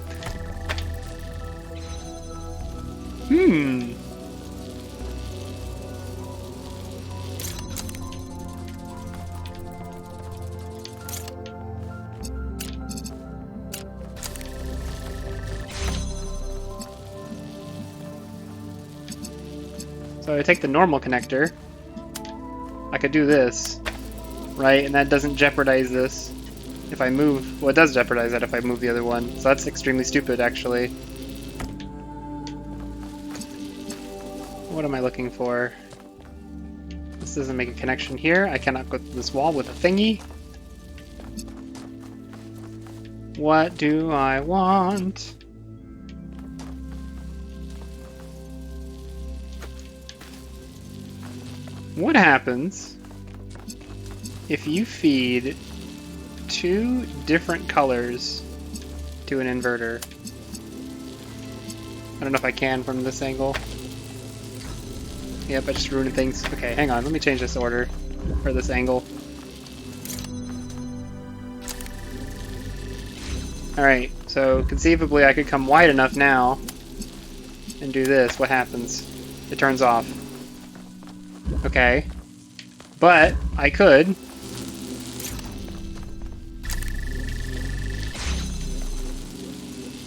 So I take the normal connector. I could do this, right? And that doesn't jeopardize this. If I move... Well, it does jeopardize that if I move the other one. So that's extremely stupid, actually. What am I looking for? This doesn't make a connection here. I cannot go through this wall with a thingy. What do I want? What happens if you feed 2 different colors to an inverter? I don't know if I can from this angle. Yep, I just ruined things. Okay, hang on. Let me change this order, or this angle. Alright, so conceivably I could come wide enough now and do this. What happens? It turns off. Okay. But I could.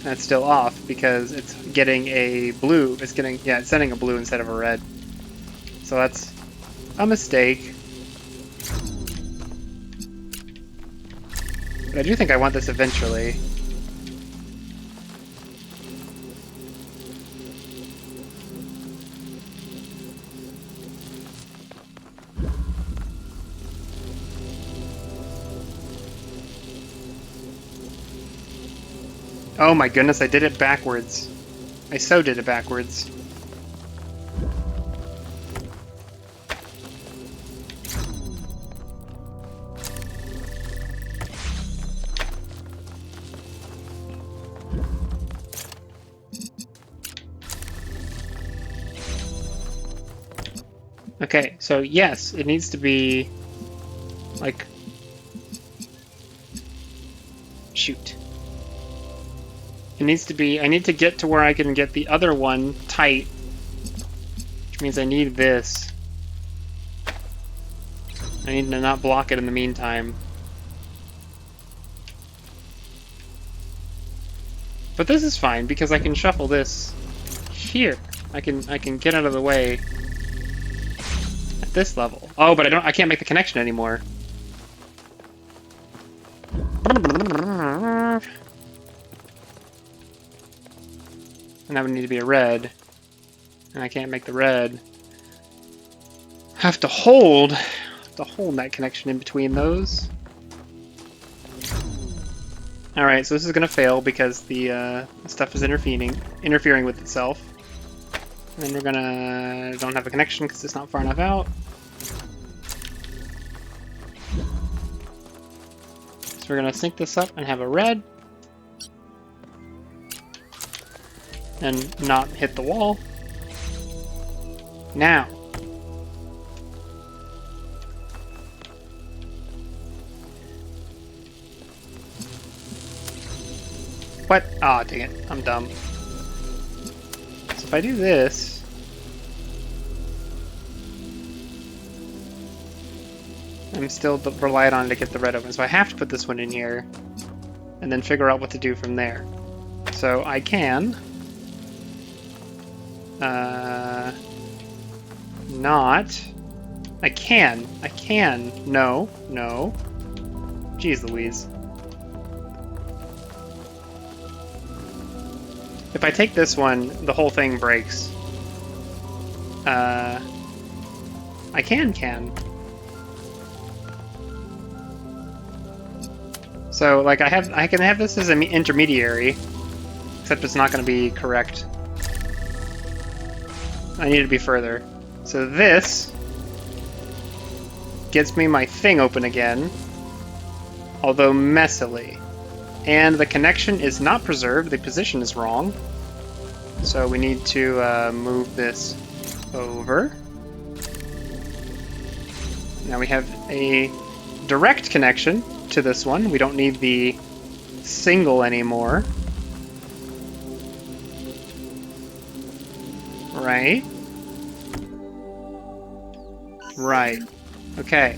That's still off because it's getting a blue. It's getting, yeah, it's sending a blue instead of a red. So that's a mistake. But I do think I want this eventually. Oh my goodness, I did it backwards. I so did it backwards. Okay, so yes, it needs to be like, shoot. It needs to be, I need to get to where I can get the other one tight, which means I need this. I need to not block it in the meantime. But this is fine because I can shuffle this here. I can get out of the way at this level. Oh, but I can't make the connection anymore. And that would need to be a red. And I can't make the red. Have to hold that connection in between those. Alright, so this is gonna fail because the stuff is interfering with itself. And then we're gonna don't have a connection because it's not far enough out. So we're gonna sync this up and have a red. And not hit the wall. Now. What? Aw, oh, dang it. I'm dumb. So if I do this... I'm still reliant on it to get the red open, so I have to put this one in here and then figure out what to do from there. So I can... not... I can. No. Jeez Louise. If I take this one, the whole thing breaks. I can. So, like, I can have this as an intermediary, except it's not going to be correct. I need to be further. So this gets me my thing open again, although messily. And the connection is not preserved, the position is wrong. So we need to move this over. Now we have a direct connection to this one. We don't need the single anymore. Right. Okay.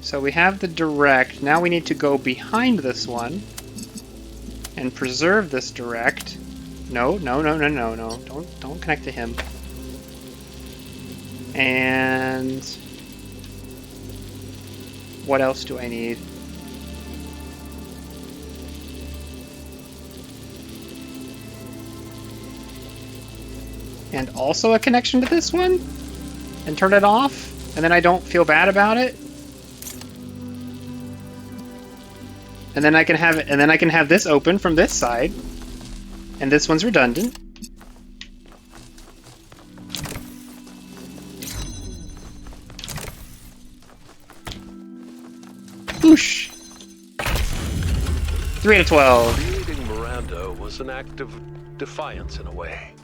So we have the direct. Now we need to go behind this one and preserve this direct. No. Don't connect to him. And what else do I need? And also a connection to this one? And turn it off? And then I don't feel bad about it? And then I can have it, and then I can have this open from this side. And this one's redundant. Whoosh! 3 out of 12. Creating Miranda was an act of defiance in a way.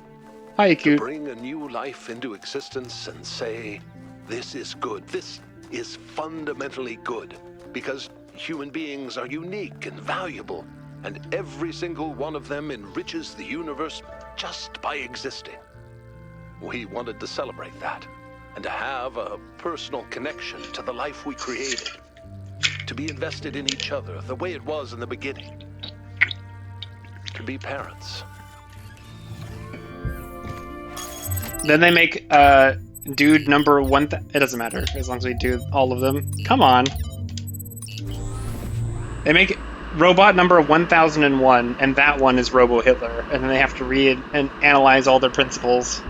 Hi, cute. To bring a new life into existence and say, this is good, this is fundamentally good, because human beings are unique and valuable, and every single one of them enriches the universe just by existing. We wanted to celebrate that, and to have a personal connection to the life we created, to be invested in each other the way it was in the beginning, to be parents. Then they make dude number 1. It doesn't matter as long as we do all of them. Come on. They make robot number 1001, and that one is Robo Hitler, and then they have to read and analyze all their principles.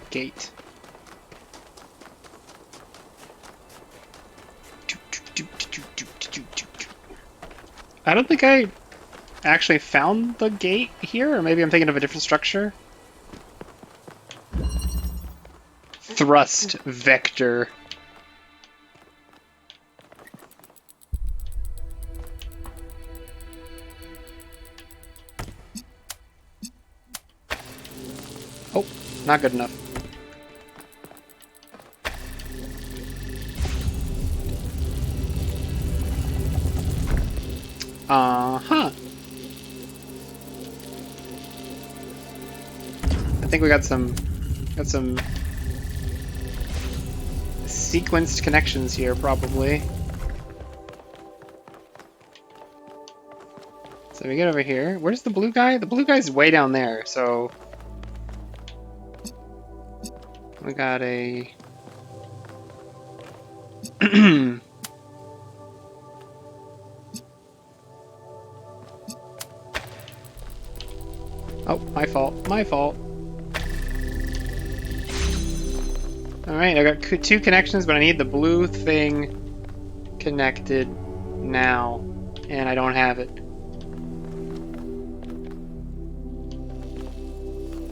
Gate. I don't think I actually found the gate here, or maybe I'm thinking of a different structure. Thrust vector. Oh, not good enough. Uh-huh. I think we got some sequenced connections here, probably. So we get over here. Where's the blue guy? The blue guy's way down there, so we got a oh, my fault. My fault. Alright, I got 2 connections, but I need the blue thing connected now, and I don't have it.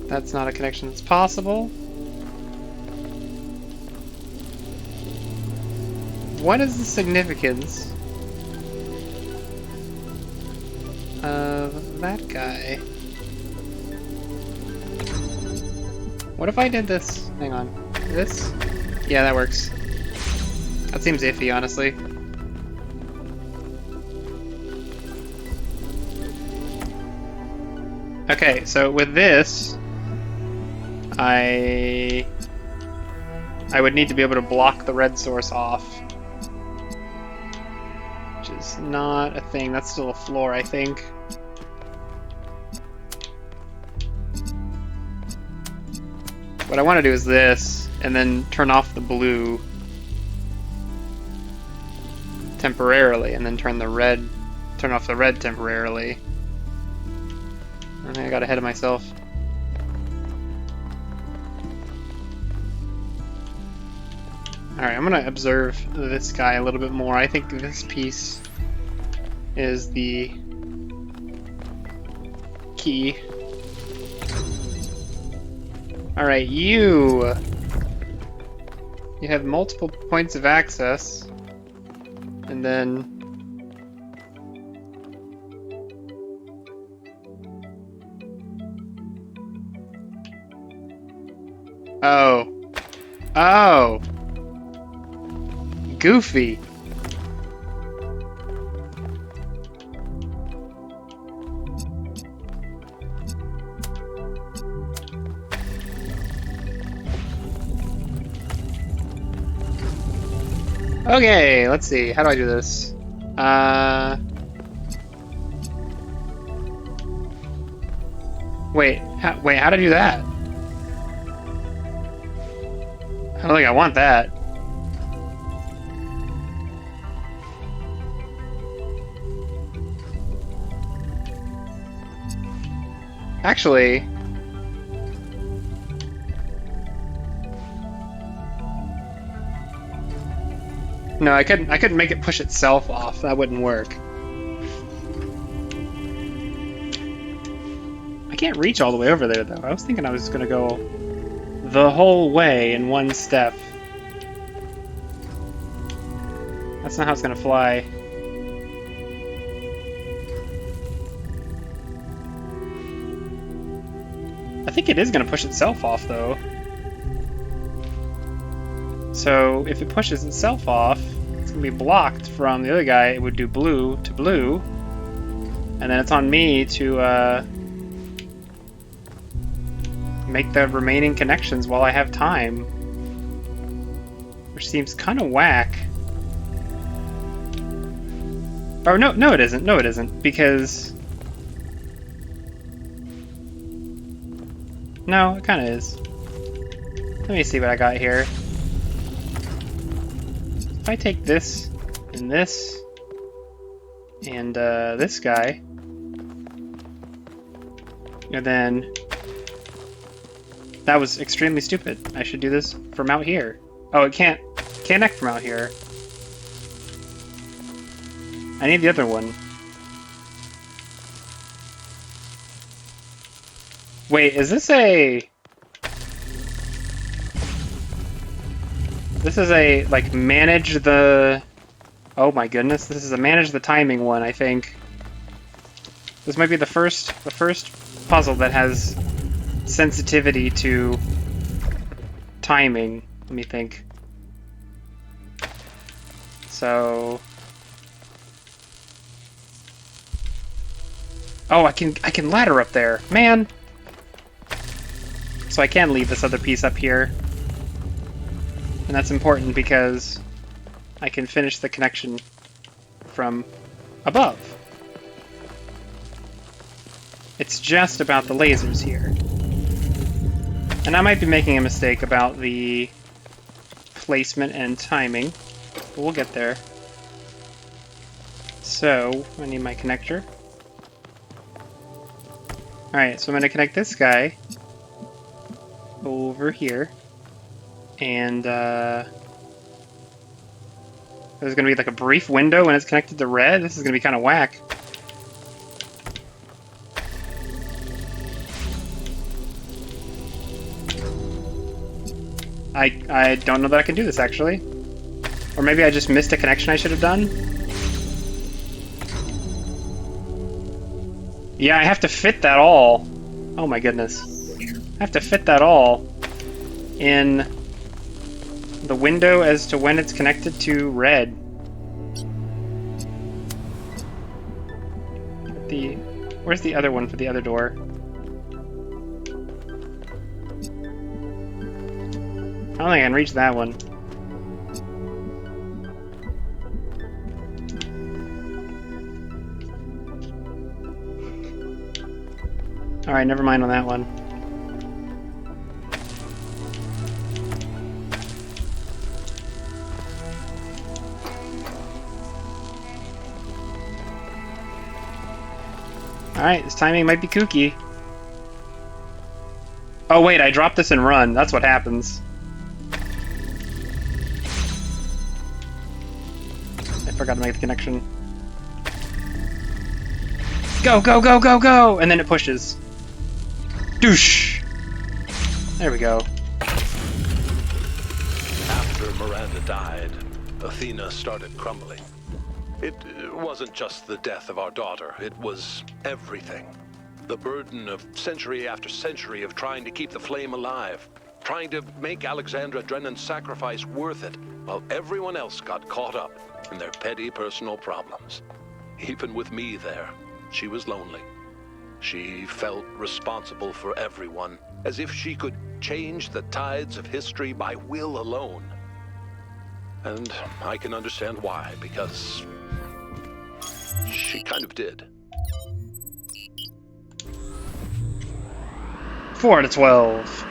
That's not a connection that's possible. What is the significance of that guy? What if I did this? Hang on. This? Yeah, that works. That seems iffy, honestly. Okay, so with this, I would need to be able to block the red source off. Which is not a thing. That's still a floor, I think. What I want to do is this, and then turn off the blue temporarily, and then turn off the red temporarily. I think I got ahead of myself. Alright, I'm gonna observe this guy a little bit more. I think this piece is the key. Alright, you have multiple points of access, and then oh, goofy. Okay, let's see. How do I do this? Wait, how do I do that? I don't think I want that. Actually, no, I couldn't make it push itself off. That wouldn't work. I can't reach all the way over there, though. I was thinking I was gonna go the whole way in one step. That's not how it's gonna fly. I think it is gonna push itself off, though. So if it pushes itself off, it's gonna be blocked from the other guy. It would do blue to blue, and then it's on me to make the remaining connections while I have time, which seems kind of whack. Oh no, it isn't. No, it isn't, because no, it kind of is. Let me see what I got here. If I take this and this and this guy, and then that was extremely stupid. I should do this from out here. Oh, it can't connect from out here. I need the other one. Wait, is this a... This is a, like, manage the... Oh my goodness, this is a manage the timing one, I think. This might be the first puzzle that has sensitivity to timing. Let me think. So... Oh, I can ladder up there. Man! So I can leave this other piece up here. And that's important because I can finish the connection from above. It's just about the lasers here. And I might be making a mistake about the placement and timing, but we'll get there. So, I need my connector. Alright, so I'm going to connect this guy over here. And, there's going to be like a brief window when it's connected to red. This is going to be kind of whack. I don't know that I can do this, actually. Or maybe I just missed a connection I should have done. Yeah, I have to fit that all. Oh my goodness. I have to fit that all in the window as to when it's connected to red. Where's the other one for the other door? I don't think I can reach that one. Alright, never mind on that one. Alright, this timing might be kooky. Oh wait, I dropped this and run. That's what happens. I forgot to make the connection. Go, go, go, go, go! And then it pushes. Douche! There we go. After Miranda died, Athena started crumbling. It wasn't just the death of our daughter, it was everything. The burden of century after century of trying to keep the flame alive, trying to make Alexandra Drennan's sacrifice worth it, while everyone else got caught up in their petty personal problems. Even with me there, she was lonely. She felt responsible for everyone, as if she could change the tides of history by will alone. And I can understand why, because she kind of did. 4 out of 12.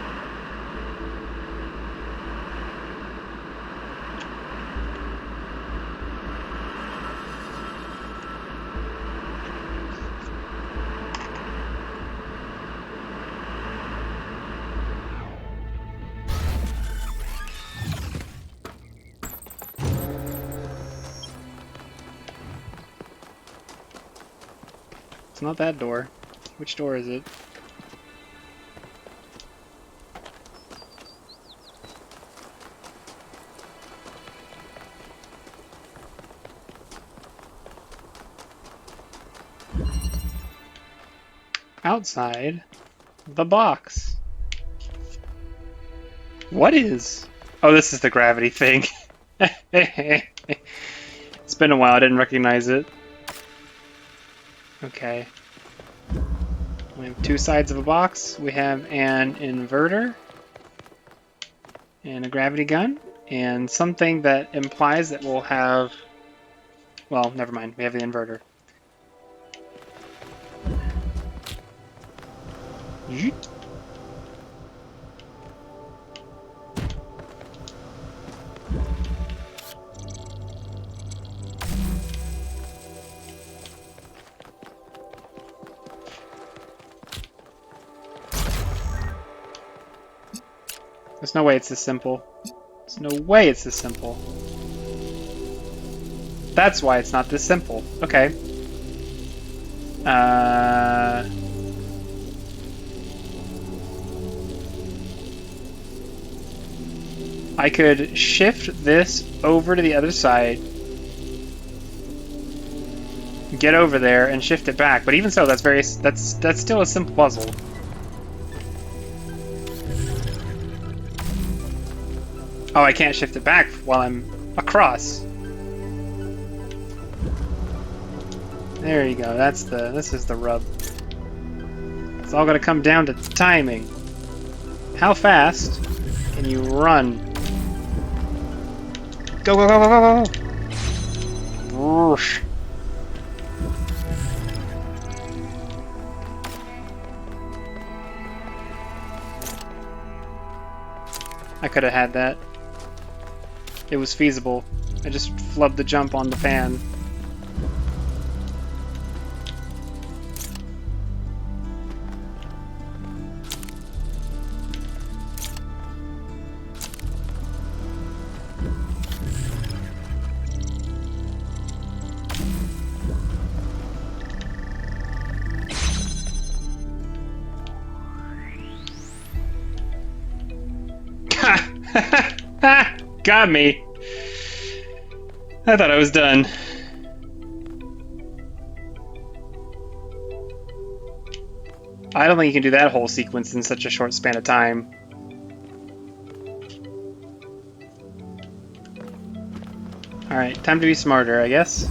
It's not that door. Which door is it? Outside the box. What is? Oh, this is the gravity thing. It's been a while, I didn't recognize it. Okay. We have 2 sides of a box. We have an inverter and a gravity gun and something that implies that we'll have... Well, never mind. We have the inverter. Yeet. There's no way it's this simple. There's no way it's this simple. That's why it's not this simple. Okay. I could shift this over to the other side, get over there, and shift it back. But even so, that's still a simple puzzle. Oh, I can't shift it back while I'm across. There you go. This is the rub. It's all gonna come down to timing. How fast can you run? Go, go, go, go, go, go! Whoosh. I could have had that. It was feasible. I just flubbed the jump on the pan. Got me. I thought I was done. I don't think you can do that whole sequence in such a short span of time. Alright, time to be smarter, I guess.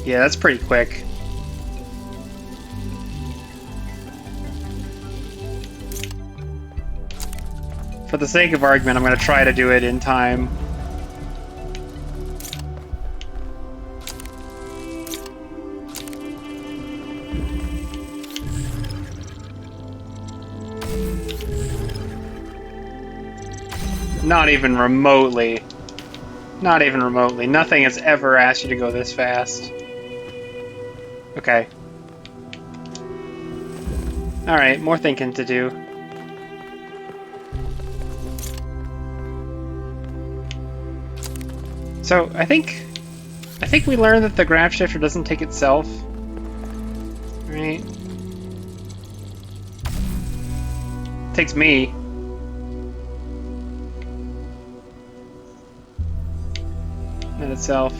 Yeah, that's pretty quick. For the sake of argument, I'm going to try to do it in time. Not even remotely. Not even remotely. Nothing has ever asked you to go this fast. Okay. Alright, more thinking to do. So, I think we learned that the graph shifter doesn't take itself. Right? It takes me. Not itself.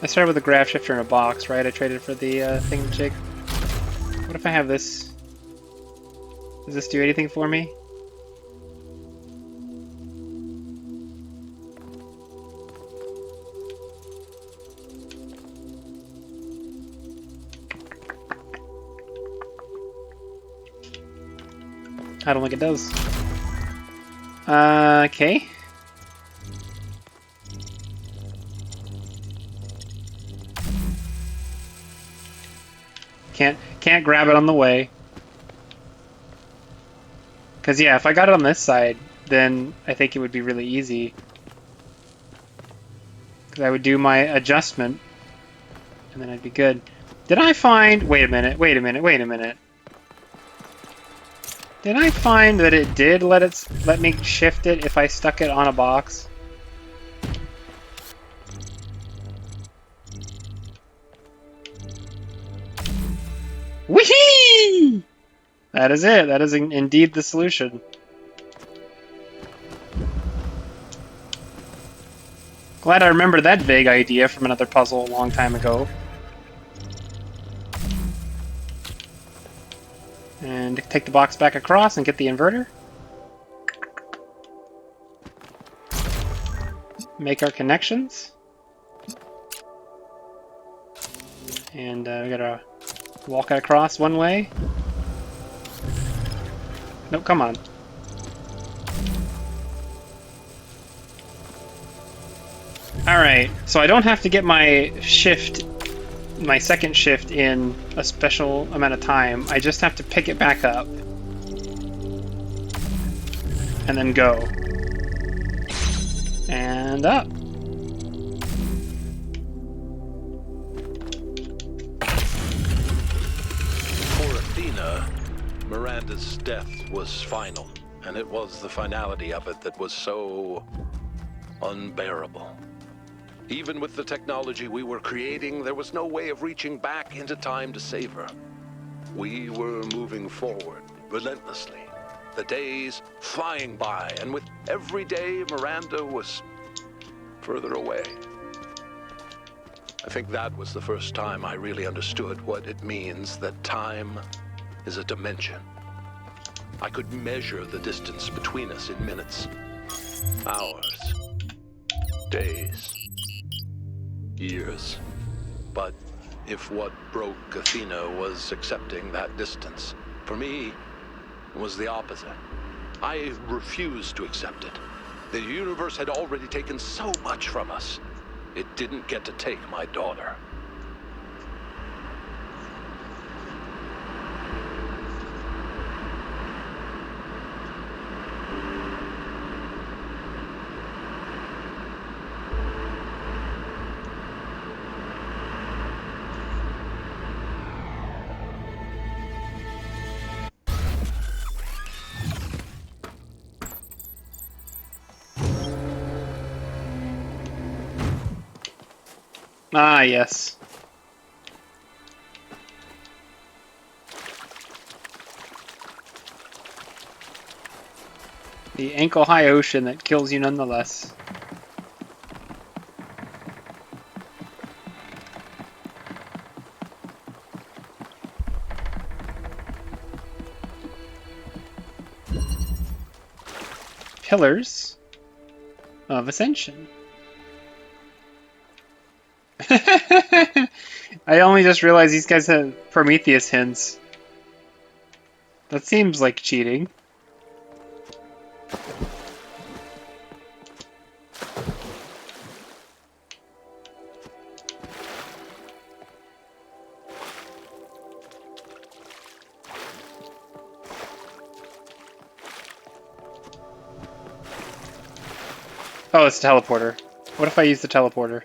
I started with the graph shifter in a box, right? I traded for the thingamajig. What if I have this? Does this do anything for me? I don't think it does. Okay. Can't grab it on the way. Because yeah, if I got it on this side, then I think it would be really easy. Because I would do my adjustment, and then I'd be good. Did I find... Wait a minute, wait a minute, wait a minute. Did I find that it did let me shift it if I stuck it on a box? Whee! That is it. That is indeed the solution. Glad I remember that vague idea from another puzzle a long time ago. And take the box back across and get the inverter. Make our connections. And we gotta walk it across one way. Nope, come on. Alright, so I don't have to get my shift, my second shift in a special amount of time. I just have to pick it back up. And then go. And up. For Athena, Miranda's death was final, and it was the finality of it that was so unbearable. Even with the technology we were creating, there was no way of reaching back into time to save her. We were moving forward relentlessly, the days flying by, and with every day, Miranda was further away. I think that was the first time I really understood what it means that time is a dimension. I could measure the distance between us in minutes, hours, days, years. But if what broke Athena was accepting that distance, for me, it was the opposite. I refused to accept it. The universe had already taken so much from us. It didn't get to take my daughter. Ah, yes. The ankle-high ocean that kills you nonetheless. Pillars of Ascension. I only just realized these guys have Prometheus hints. That seems like cheating. Oh, it's a teleporter. What if I use the teleporter?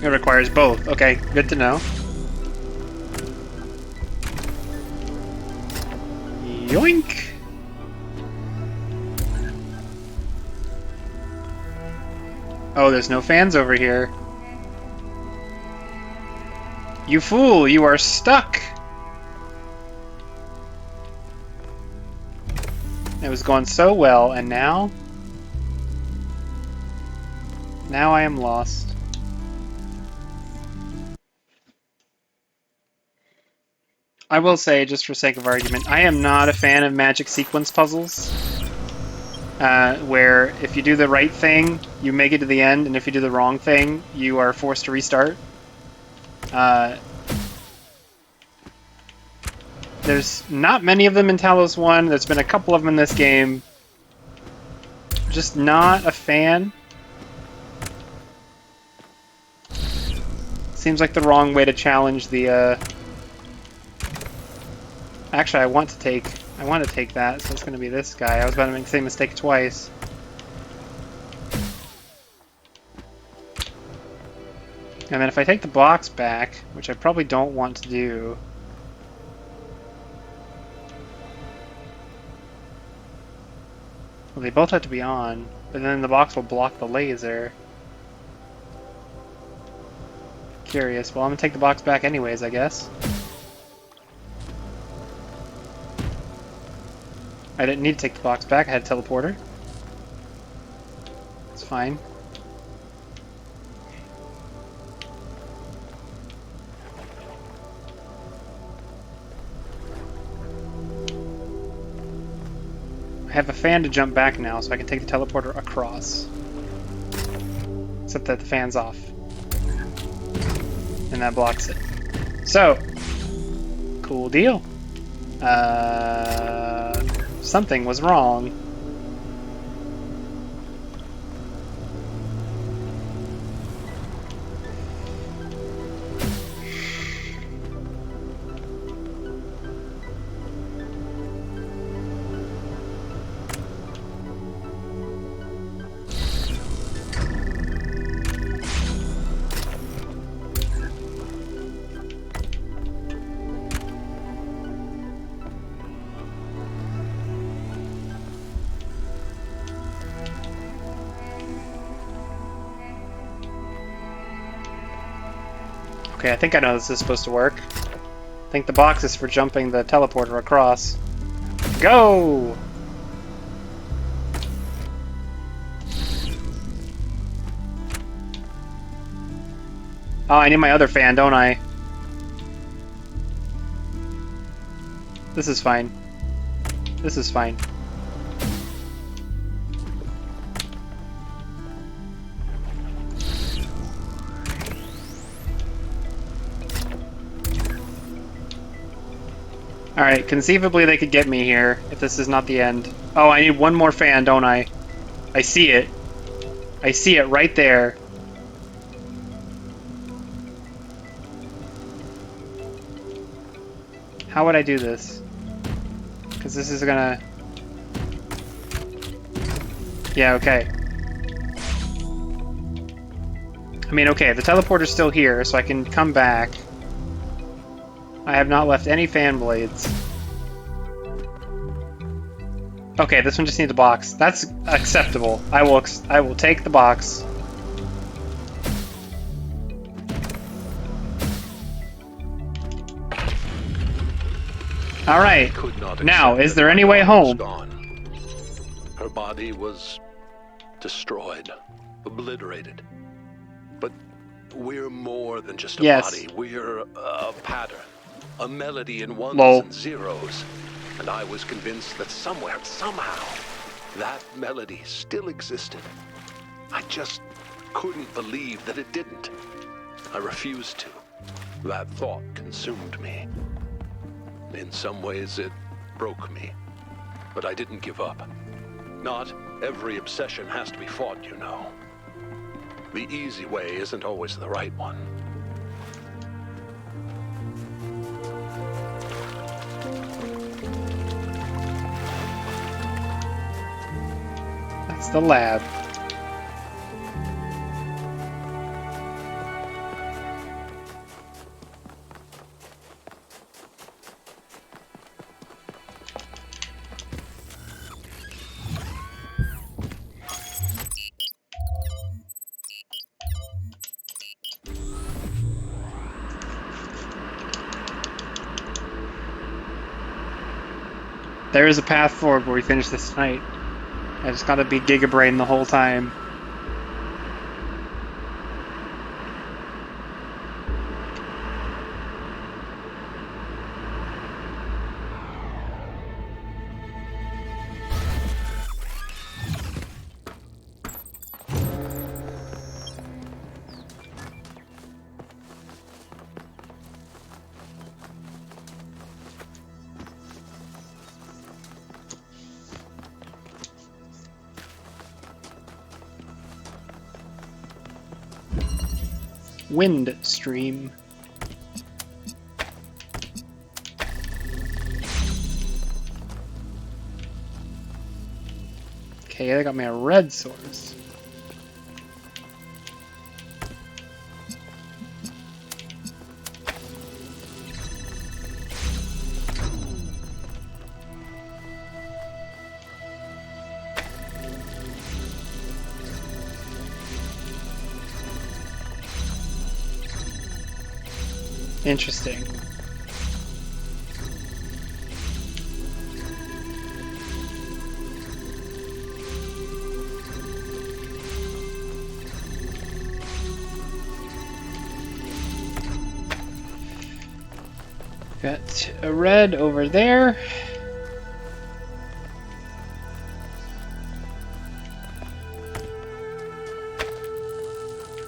It requires both. Okay, good to know. Yoink! Oh, there's no fans over here. You fool, you are stuck! It was going so well, and now? Now I am lost. I will say, just for sake of argument, I am not a fan of magic sequence puzzles. Where if you do the right thing, you make it to the end, and if you do the wrong thing, you are forced to restart. There's not many of them in Talos 1. There's been a couple of them in this game. Just not a fan. Seems like the wrong way to challenge the, Actually, I want to take that, so it's going to be this guy. I was about to make the same mistake twice. And then if I take the box back, which I probably don't want to do... Well, they both have to be on, but then the box will block the laser. Curious. Well, I'm gonna take the box back anyways, I guess. I didn't need to take the box back. I had a teleporter. It's fine. I have a fan to jump back now, so I can take the teleporter across. Except that the fan's off. And that blocks it. So, cool deal. Something was wrong. Okay, I think I know this is supposed to work. I think the box is for jumping the teleporter across. Go! Oh, I need my other fan, don't I? This is fine. This is fine. Alright, conceivably they could get me here, if this is not the end. Oh, I need one more fan, don't I? I see it. I see it right there. How would I do this? Because this is gonna... Yeah, okay. I mean, okay, the teleporter's still here, so I can come back. I have not left any fan blades. Okay, this one just needs a box. That's acceptable. I will take the box. All right. Now, is there any way home? Her body was destroyed, obliterated. But we're more than just a body. We're a pattern. A melody in ones and zeros, and I was convinced that somewhere, somehow, that melody still existed. I just couldn't believe that it didn't. I refused to. That thought consumed me. In some ways, it broke me, but I didn't give up. Not every obsession has to be fought, you know. The easy way isn't always the right one. That's the lab. There is a path forward where we finish this tonight. I just gotta be Giga Brain the whole time. Wind stream. Okay, they got me a red source. Interesting. Got a red over there.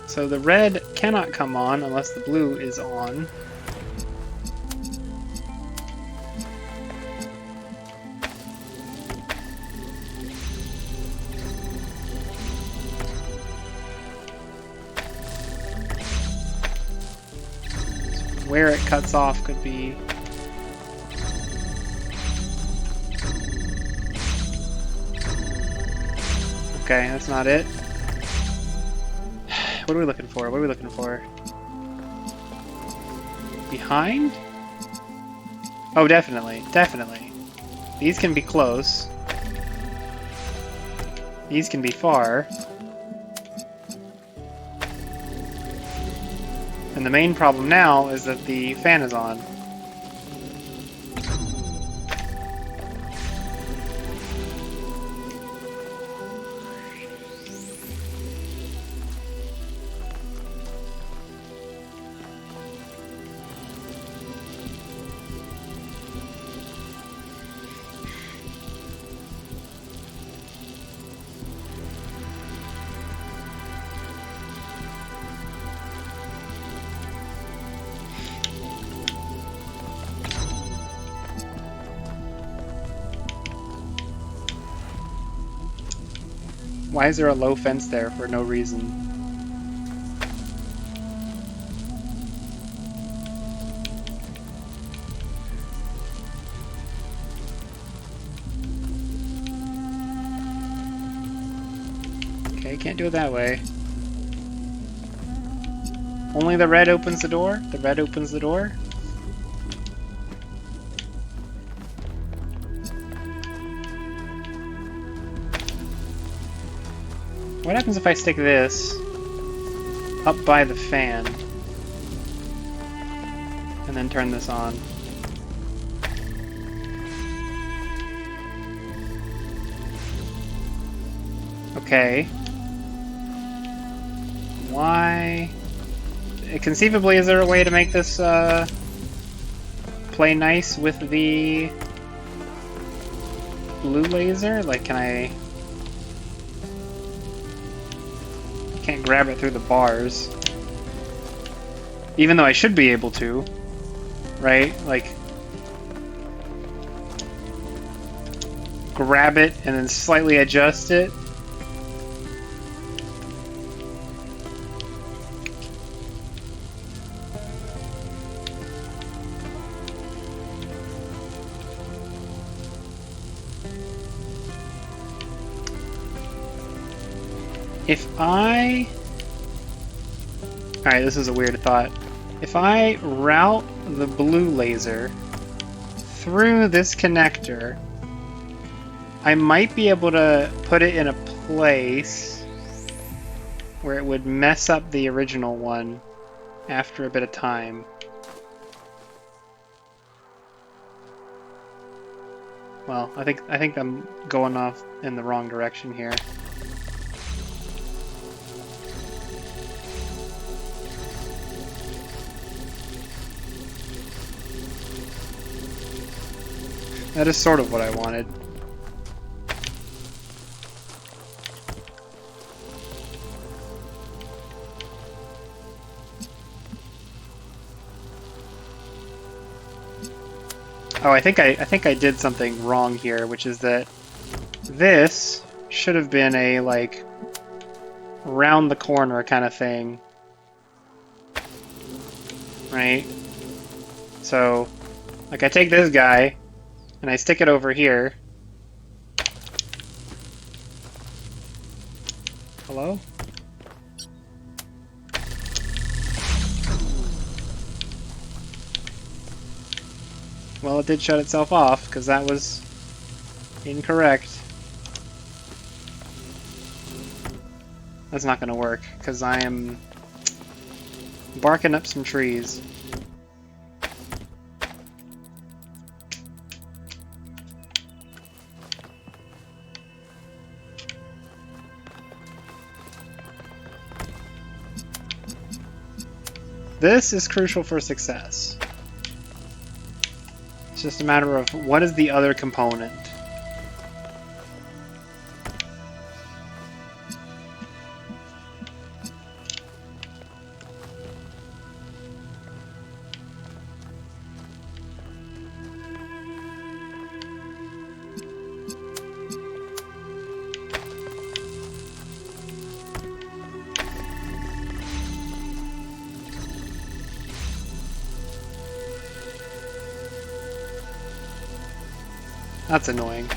So the red cannot come on unless the blue is on. Where it cuts off could be... Okay, that's not it. What are we looking for? What are we looking for? Behind? Oh, definitely. Definitely. These can be close. These can be far. And the main problem now is that the fan is on. Why is there a low fence there for no reason? Okay, can't do it that way. Only the red opens the door? The red opens the door? What happens if I stick this up by the fan and then turn this on? Okay. Why? Conceivably, is there a way to make this play nice with the blue laser? Like, can I... Can't grab it through the bars. Even though I should be able to. Right? Like... grab it and then slightly adjust it. If I... Alright, this is a weird thought. If I route the blue laser through this connector, I might be able to put it in a place where it would mess up the original one after a bit of time. Well, I think I'm going off in the wrong direction here. That is sort of what I wanted. Oh, I think I did something wrong here, which is that this should have been a, like, round the corner kind of thing. Right? So, like, I take this guy, and I stick it over here. Hello? Well, it did shut itself off, because that was incorrect. That's not going to work, because I am barking up some trees. This is crucial for success. It's just a matter of what is the other component. That's annoying.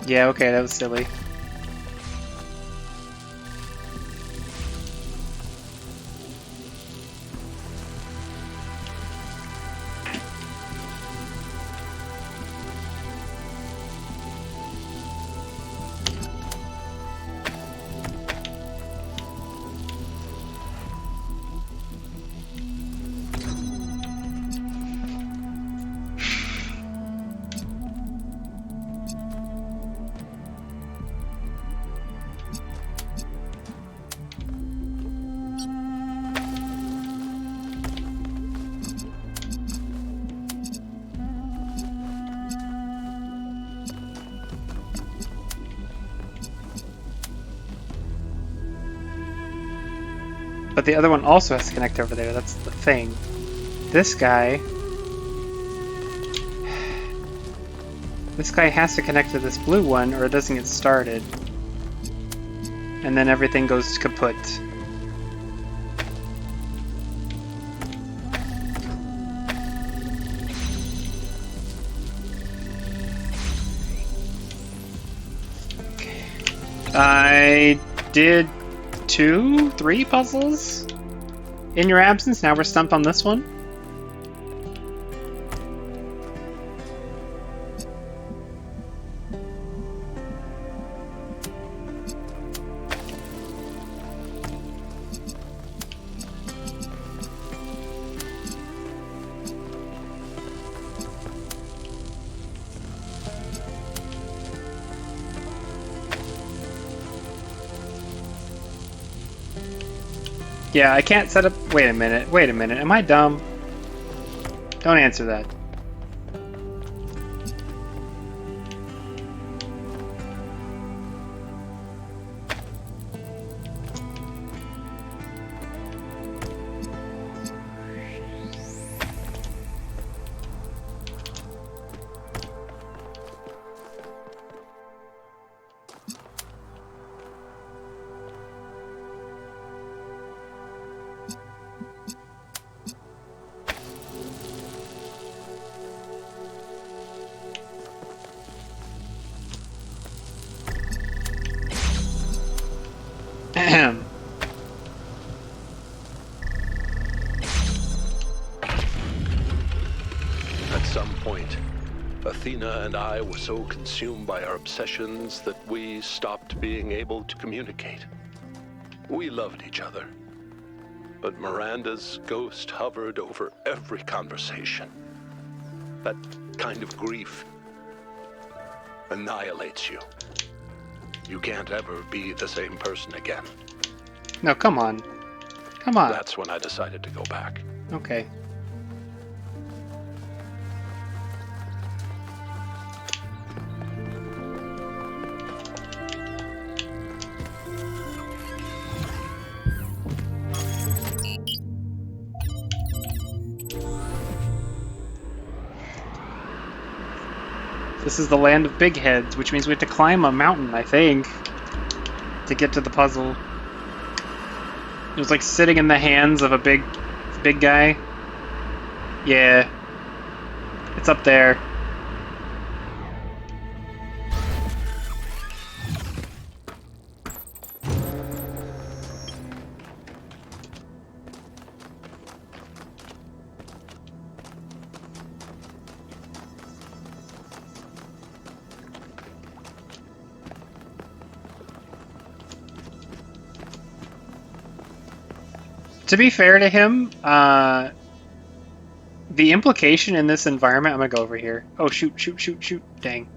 Yeah, okay, that was silly. But the other one also has to connect over there, that's the thing. This guy has to connect to this blue one or it doesn't get started. And then everything goes kaput. I did 2, 3 puzzles in your absence. Now we're stumped on this one. Yeah, I can't set up... Wait a minute, am I dumb? Don't answer that. At some point, Athena and I were so consumed by our obsessions that we stopped being able to communicate. We loved each other, but Miranda's ghost hovered over every conversation. That kind of grief annihilates you. You can't ever be the same person again. No, come on. Come on. That's when I decided to go back. Okay. This is the land of big heads, which means we have to climb a mountain, I think, to get to the puzzle. It was like sitting in the hands of a big guy. Yeah. It's up there. To be fair to him, the implication in this environment... I'm gonna go over here. Oh, shoot. Dang.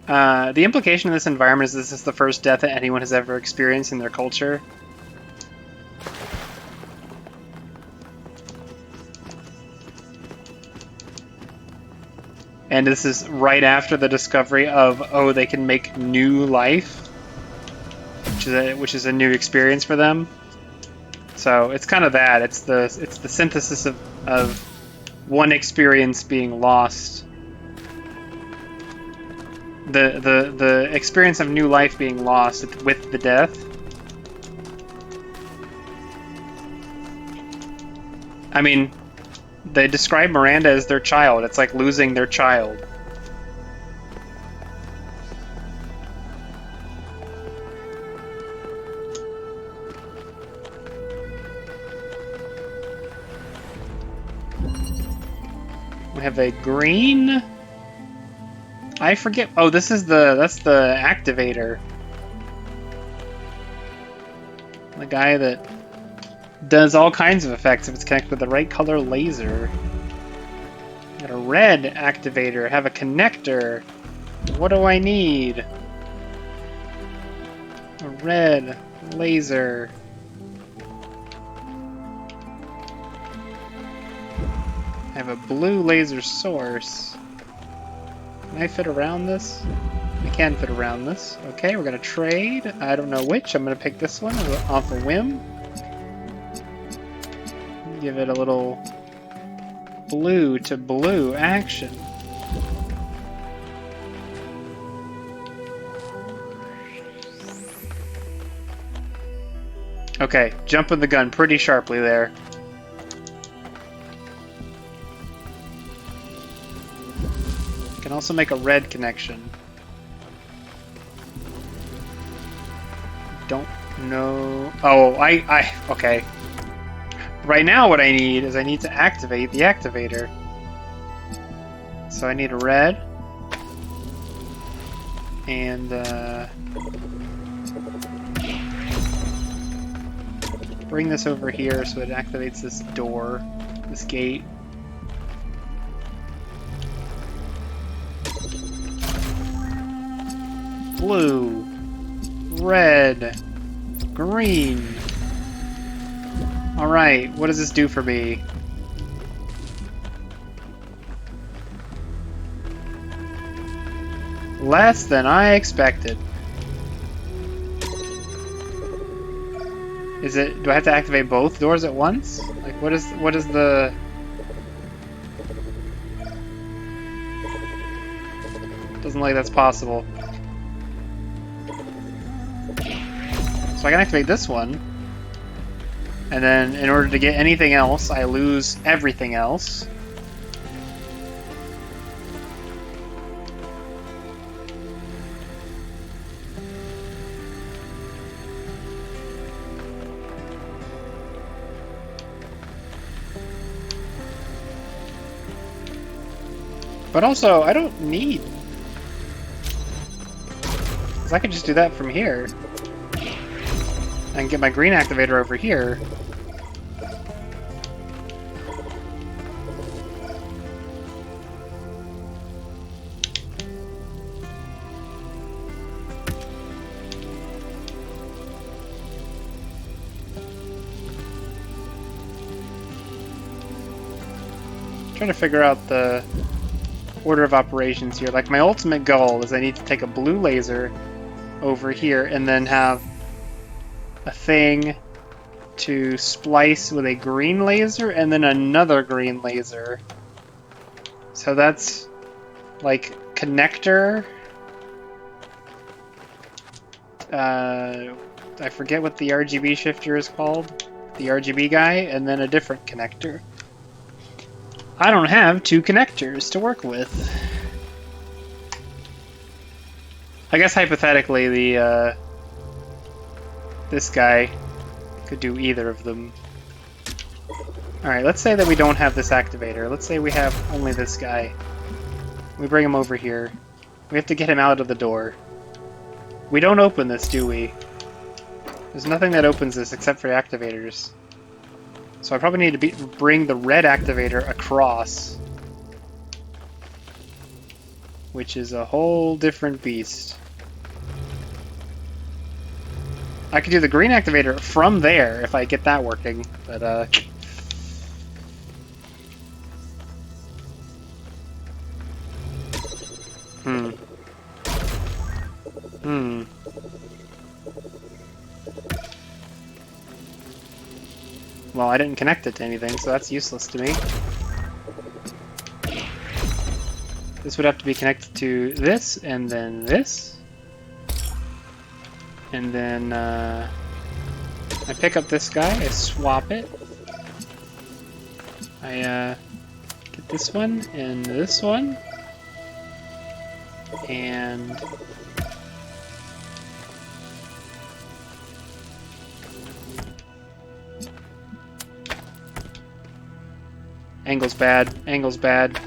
The implication in this environment is this is the first death that anyone has ever experienced in their culture. And this is right after the discovery of, oh, they can make new life, which is a new experience for them. So it's kind of that. It's the synthesis of one experience being lost. The experience of new life being lost with the death. I mean, they describe Miranda as their child. It's like losing their child. We have a green... I forget... Oh, that's the activator. The guy that does all kinds of effects if it's connected with the right color laser. Got a red activator, have a connector. What do I need? A red laser. I have a blue laser source. Can I fit around this? I can fit around this. Okay, we're gonna trade. I don't know which. I'm gonna pick this one off a whim. Give it a little blue to blue action. Okay, jumping the gun pretty sharply there. Can also make a red connection. Don't know. Oh, okay. Right now what I need is I need to activate the activator. So I need a red. And bring this over here so it activates this door, this gate. Blue, red, green. Alright, what does this do for me? Less than I expected. Is it, do I have to activate both doors at once? Like, what is the... Doesn't look like that's possible. So I can activate this one. And then in order to get anything else, I lose everything else. But also, I don't need... Because I can just do that from here. I can get my green activator over here. Trying to figure out the order of operations here. Like, my ultimate goal is I need to take a blue laser over here and then have a thing to splice with a green laser and then another green laser. So that's like, connector. I forget what the RGB shifter is called. The RGB guy, and then a different connector. I don't have 2 connectors to work with. I guess hypothetically the this guy could do either of them. Alright, let's say that we don't have this activator. Let's say we have only this guy. We bring him over here. We have to get him out of the door. We don't open this, do we? There's nothing that opens this except for activators. So I probably need to bring the red activator across. Which is a whole different beast. I could do the green activator from there if I get that working, but Well, I didn't connect it to anything, so that's useless to me. This would have to be connected to this, and then this. And then, I pick up this guy, I swap it. I, get this one, and this one. And... Angle's bad. Angle's bad.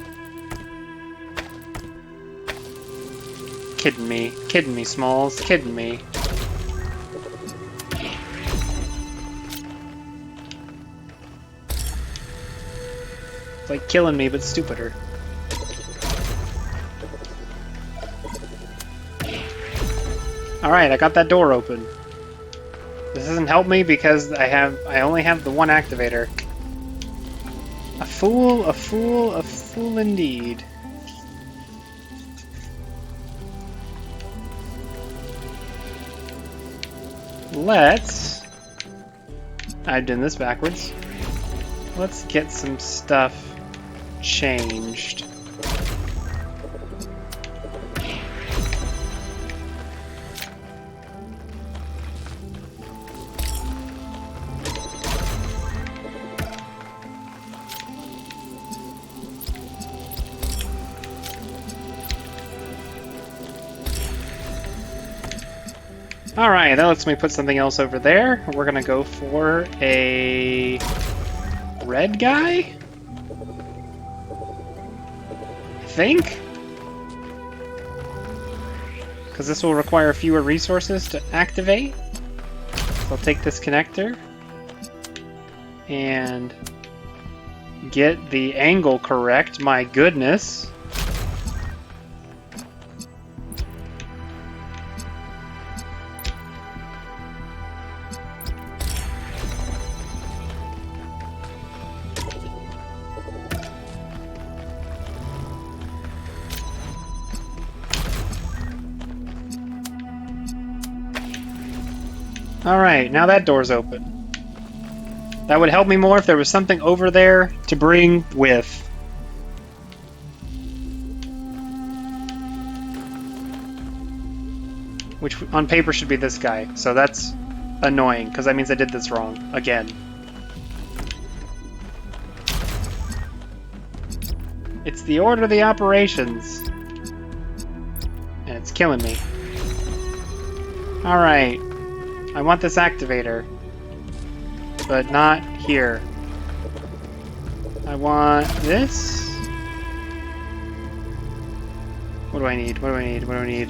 Kidding me. Kidding me, Smalls. Kidding me. It's like killing me, but stupider. Alright, I got that door open. This doesn't help me because I only have the one activator. A fool, a fool, a fool indeed. Let's... I've done this backwards. Let's get some stuff changed. Alright, that lets me put something else over there. We're gonna go for a red guy? I think? Because this will require fewer resources to activate. So I'll take this connector and get the angle correct. My goodness. Alright, now that door's open. That would help me more if there was something over there to bring with. Which on paper should be this guy, so that's annoying, because that means I did this wrong, again. It's the order of the operations. And it's killing me. Alright. I want this activator, but not here. I want this. What do I need? What do I need? What do I need?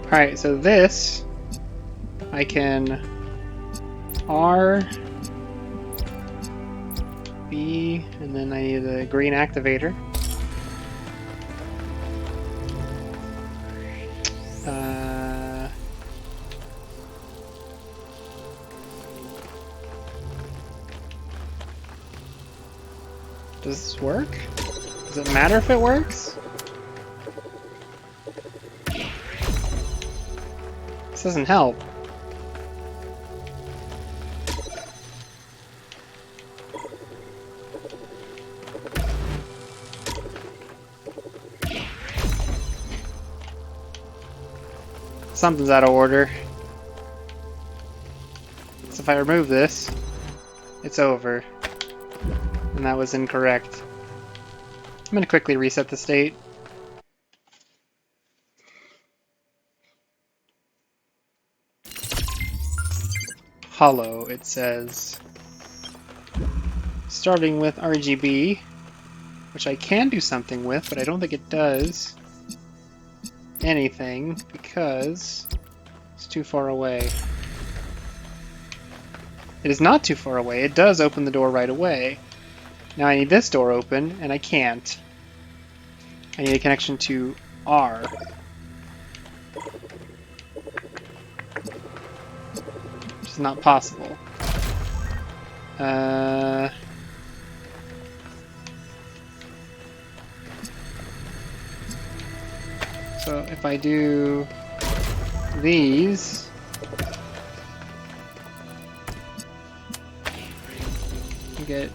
Alright, so this I can R, B, and then I need a green activator. Does this work? Does it matter if it works? This doesn't help. Something's out of order. So if I remove this, it's over. And that was incorrect. I'm going to quickly reset the state. Hollow, it says. Starting with RGB, which I can do something with, but I don't think it does anything because it's too far away. It is not too far away. It does open the door right away. Now I need this door open, and I can't. I need a connection to R. Which is not possible. So if I do these, you get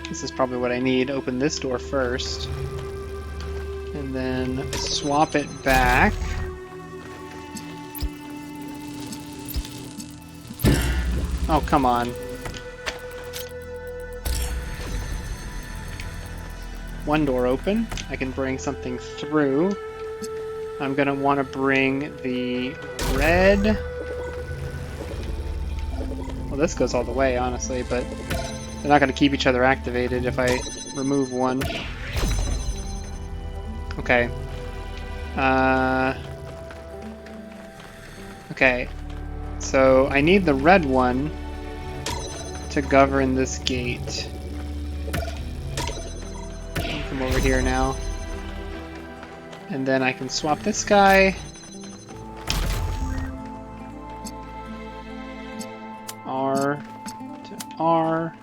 this is probably what I need. Open this door first, and then swap it back. Oh, come on. One door open. I can bring something through. I'm gonna want to bring the red. Well, this goes all the way, honestly, but they're not gonna keep each other activated if I remove one. Okay. Okay. So I need the red one to govern this gate. Come over here now. And then I can swap this guy. R to R.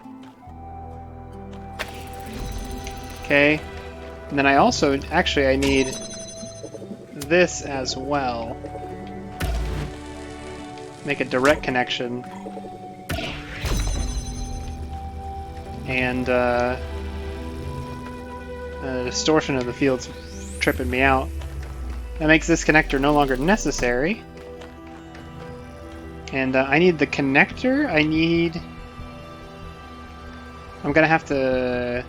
Okay. And then I also, actually I need this as well. Make a direct connection. And the distortion of the field's tripping me out. That makes this connector no longer necessary. And I need the connector. I'm gonna have to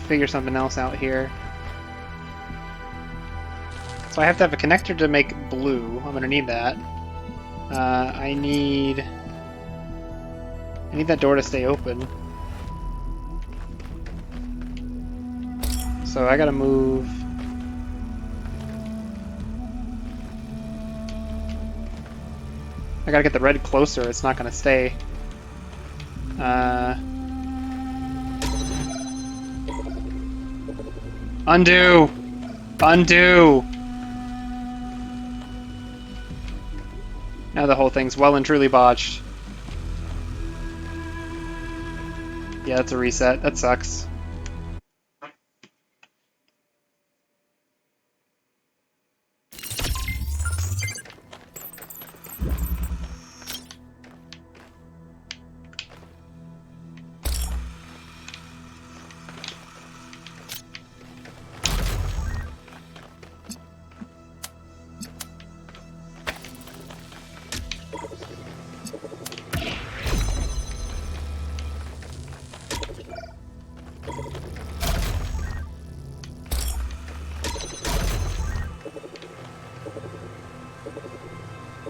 figure something else out here. So I have to have a connector to make blue. I'm gonna need that. I need that door to stay open. So I gotta move. I gotta get the red closer. It's not gonna stay. Undo! Undo! Now the whole thing's well and truly botched. Yeah, that's a reset. That sucks.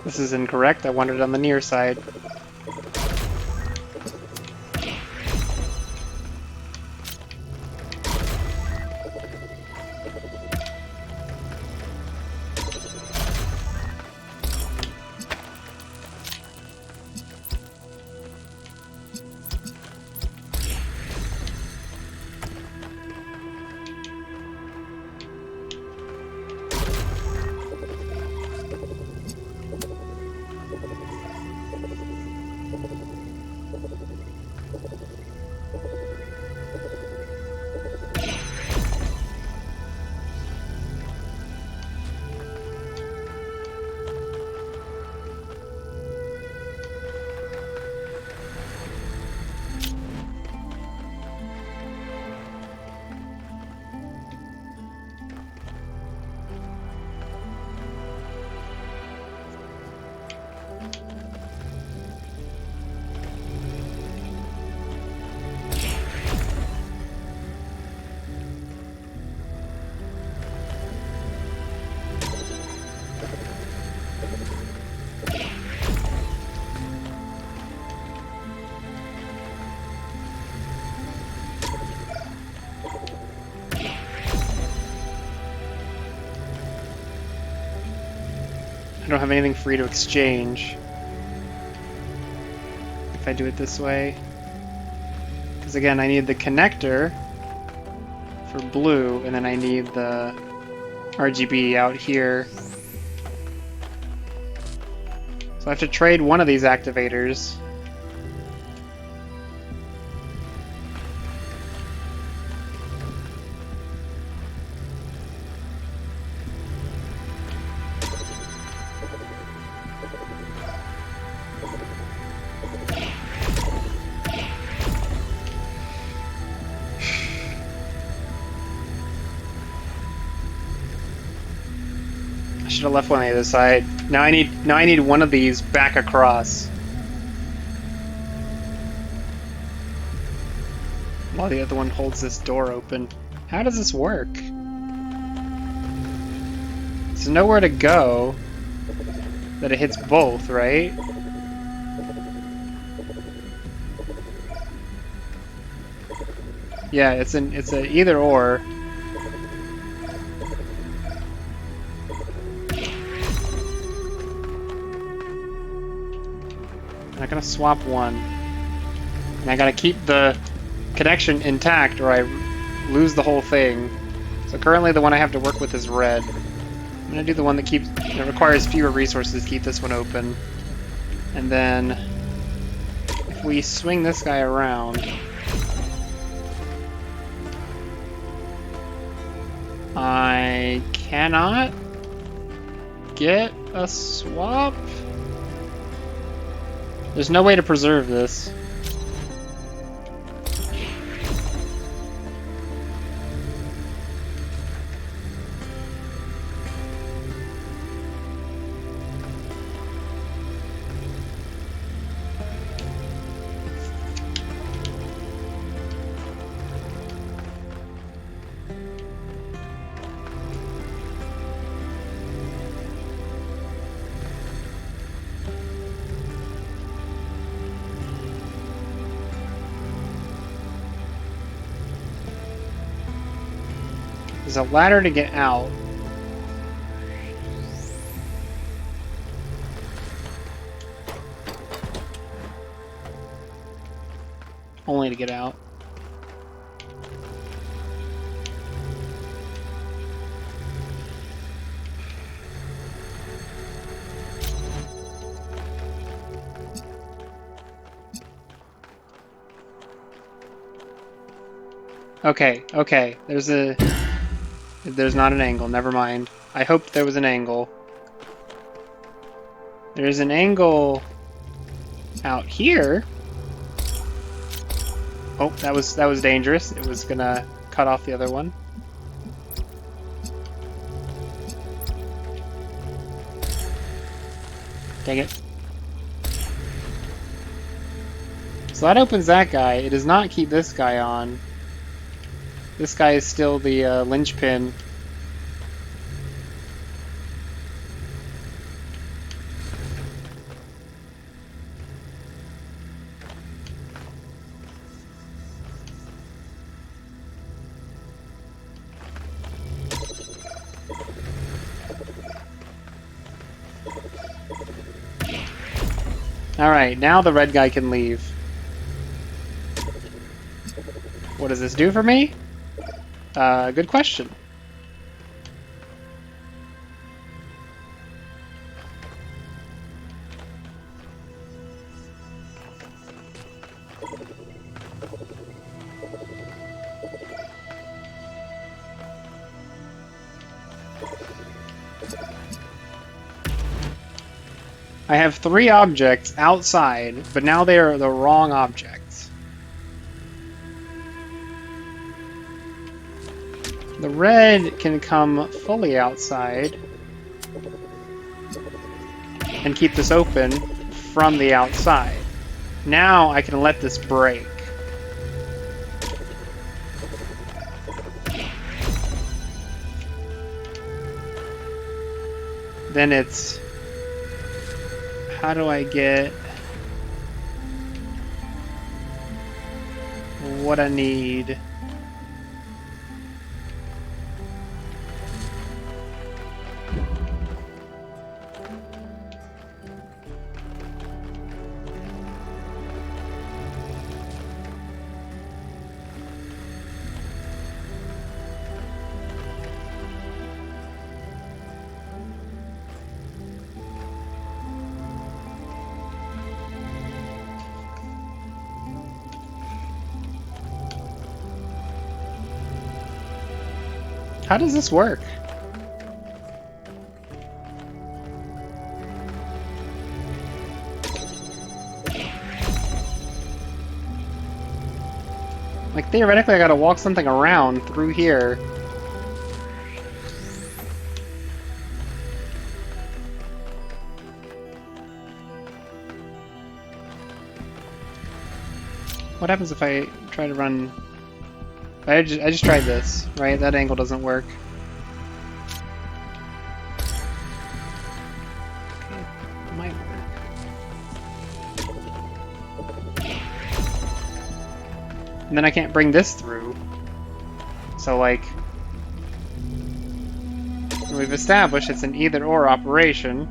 This is incorrect. I wanted it on the near side. I don't have anything free to exchange if I do it this way. Because again, I need the connector for blue, and then I need the RGB out here. So I have to trade one of these activators. Should have left one on the other side. Now I need one of these back across. While the other one holds this door open. How does this work? There's nowhere to go that it hits both, right? Yeah, it's a either or. I'm gonna swap one. And I gotta keep the connection intact or I lose the whole thing. So currently the one I have to work with is red. I'm gonna do the one that requires fewer resources to keep this one open. And then if we swing this guy around, I cannot get a swap. There's no way to preserve this. There's a ladder to get out. Only to get out. Okay. There's not an angle, never mind. I hoped there was an angle. There's an angle out here. Oh, that was dangerous. It was gonna cut off the other one. Dang it. So that opens that guy. It does not keep this guy on. This guy is still the linchpin. Alright, now the red guy can leave. What does this do for me? Good question. I have 3 objects outside, but now they are the wrong objects. The red can come fully outside and keep this open from the outside. Now I can let this break. Then it's how do I get what I need? How does this work? Like, theoretically, I gotta walk something around through here. What happens if I try to run... I just tried this, right? That angle doesn't work. It might work. And then I can't bring this through. So, like... we've established it's an either-or operation.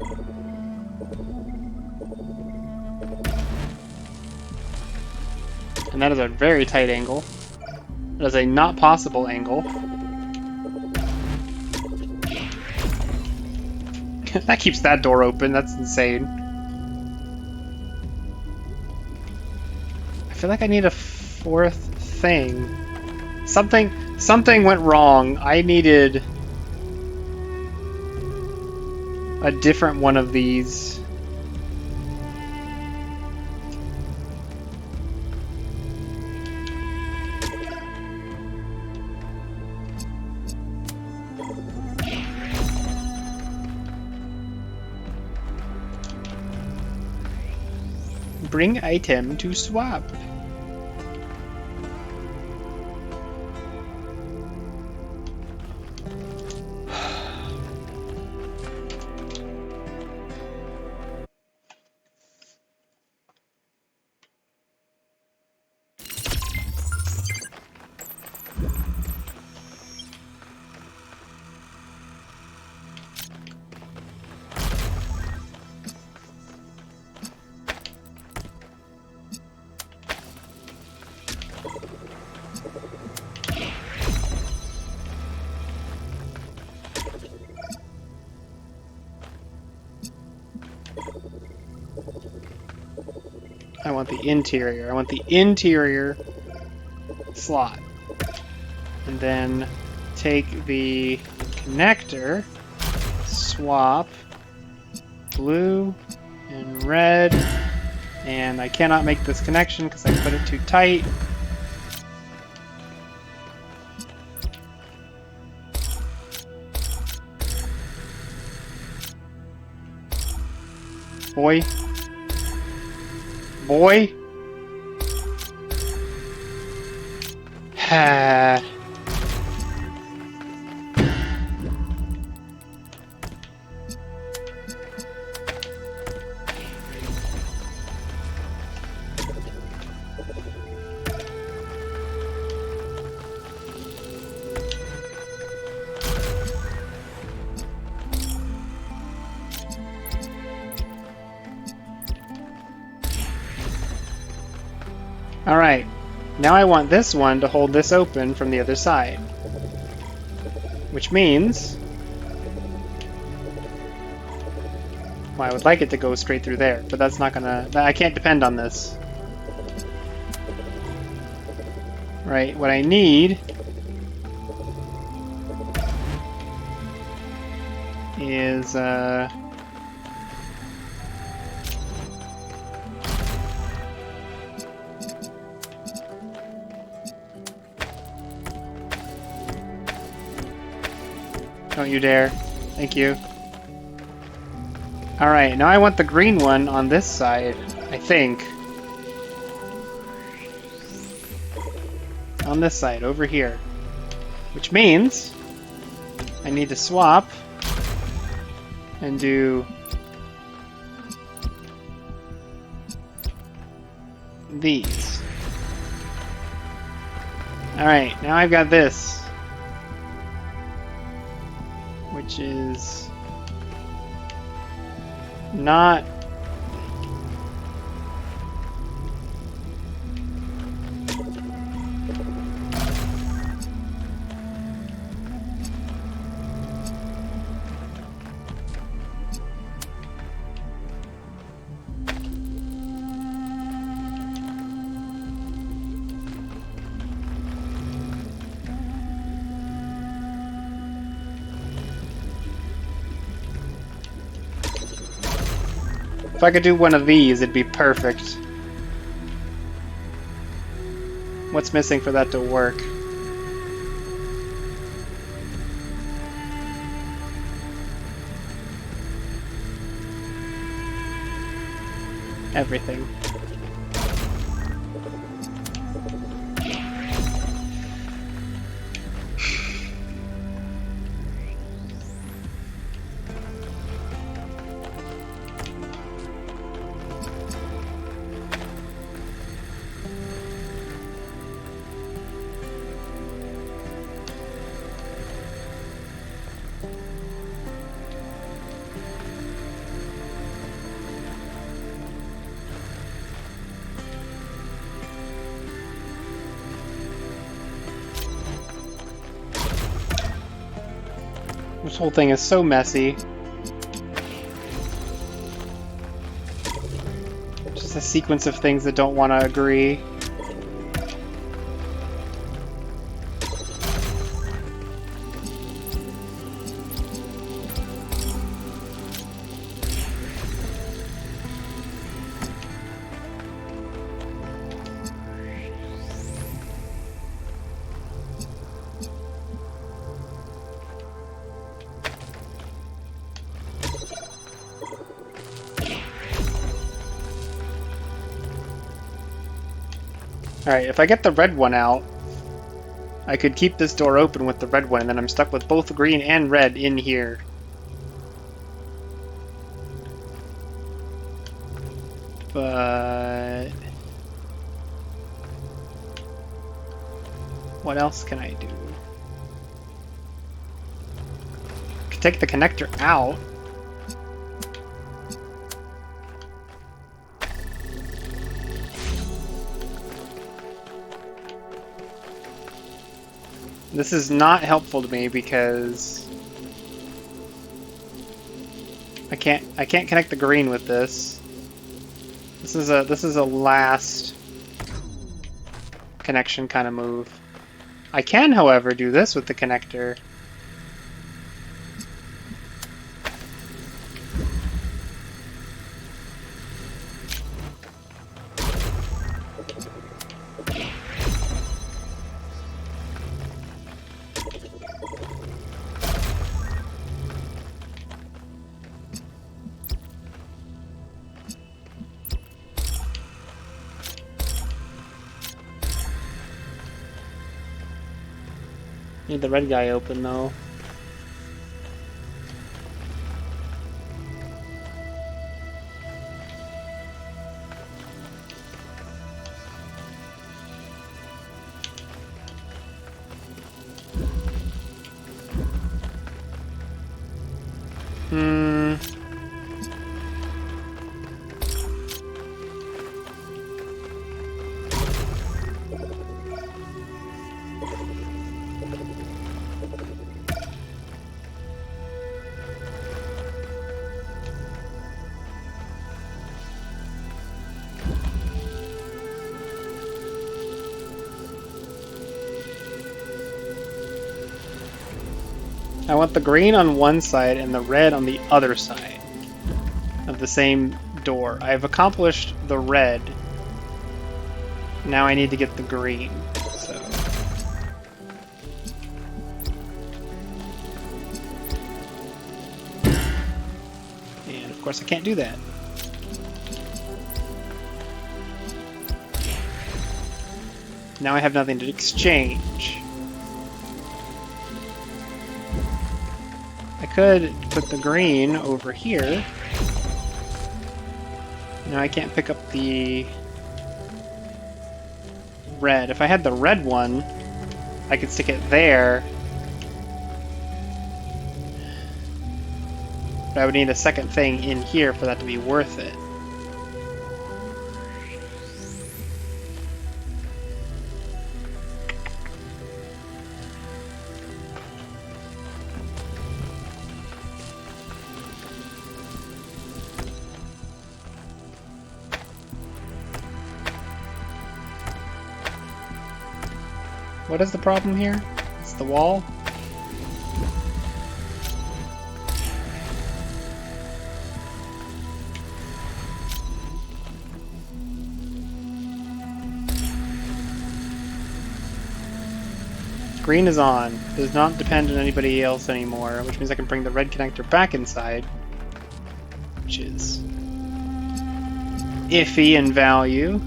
And that is a very tight angle. That is a not possible angle. That keeps that door open, that's insane. I feel like I need a fourth thing. Something went wrong. I needed a different one of these. Bring item to swap. I want the interior. I want the interior slot. And then take the connector, swap blue and red, and I cannot make this connection because I put it too tight. Boy. Boy. Ha. Alright, now I want this one to hold this open from the other side. Which means... well, I would like it to go straight through there, but that's not gonna... I can't depend on this. Right, what I need... is, don't you dare. Thank you. Alright, now I want the green one on this side, I think. On this side, over here. Which means I need to swap and do these. Alright, now I've got this. Which is not if I could do one of these, it'd be perfect. What's missing for that to work? Everything. This whole thing is so messy. Just a sequence of things that don't want to agree. Alright, if I get the red one out, I could keep this door open with the red one, and then I'm stuck with both green and red in here. But what else can I do? I could take the connector out. This is not helpful to me because I can't connect the green with this. This is a last connection kind of move. I can, however, do this with the connector. Need the red guy open though. I want the green on one side and the red on the other side of the same door. I've accomplished the red. Now I need to get the green. So. And of course I can't do that. Now I have nothing to exchange. I could put the green over here. Now I can't pick up the red. If I had the red one, I could stick it there. But I would need a second thing in here for that to be worth it. What is the problem here? It's the wall? Green is on. Does not depend on anybody else anymore, which means I can bring the red connector back inside, which is iffy in value.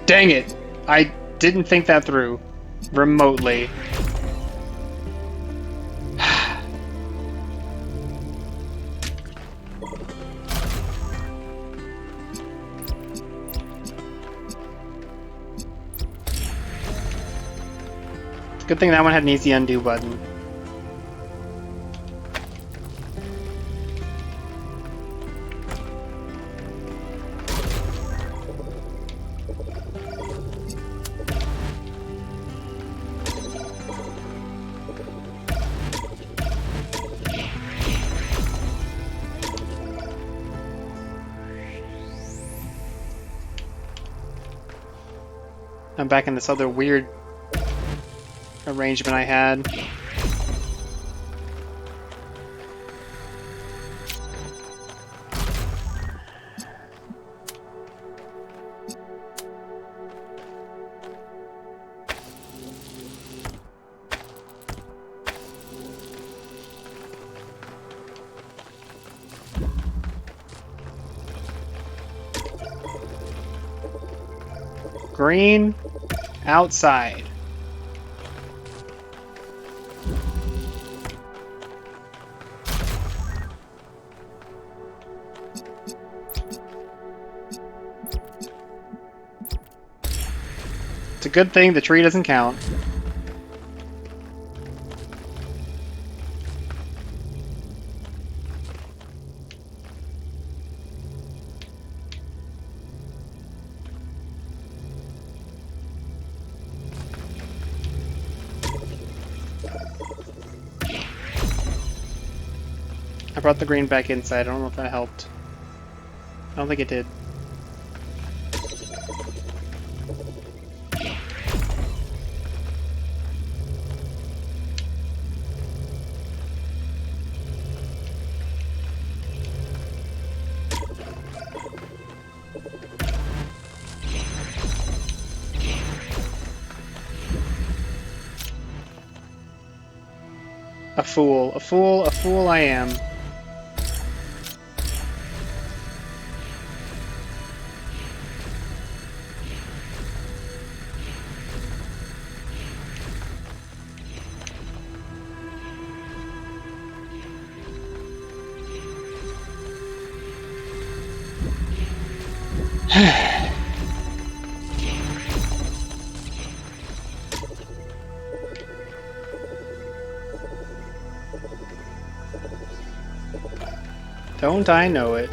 Dang it! I didn't think that through. Remotely. Good thing that one had an easy undo button. I'm back in this other weird arrangement I had. Green outside. It's a good thing the tree doesn't count. I brought the green back inside. I don't know if that helped. I don't think it did. A fool, a fool, a fool I am. Don't I know it?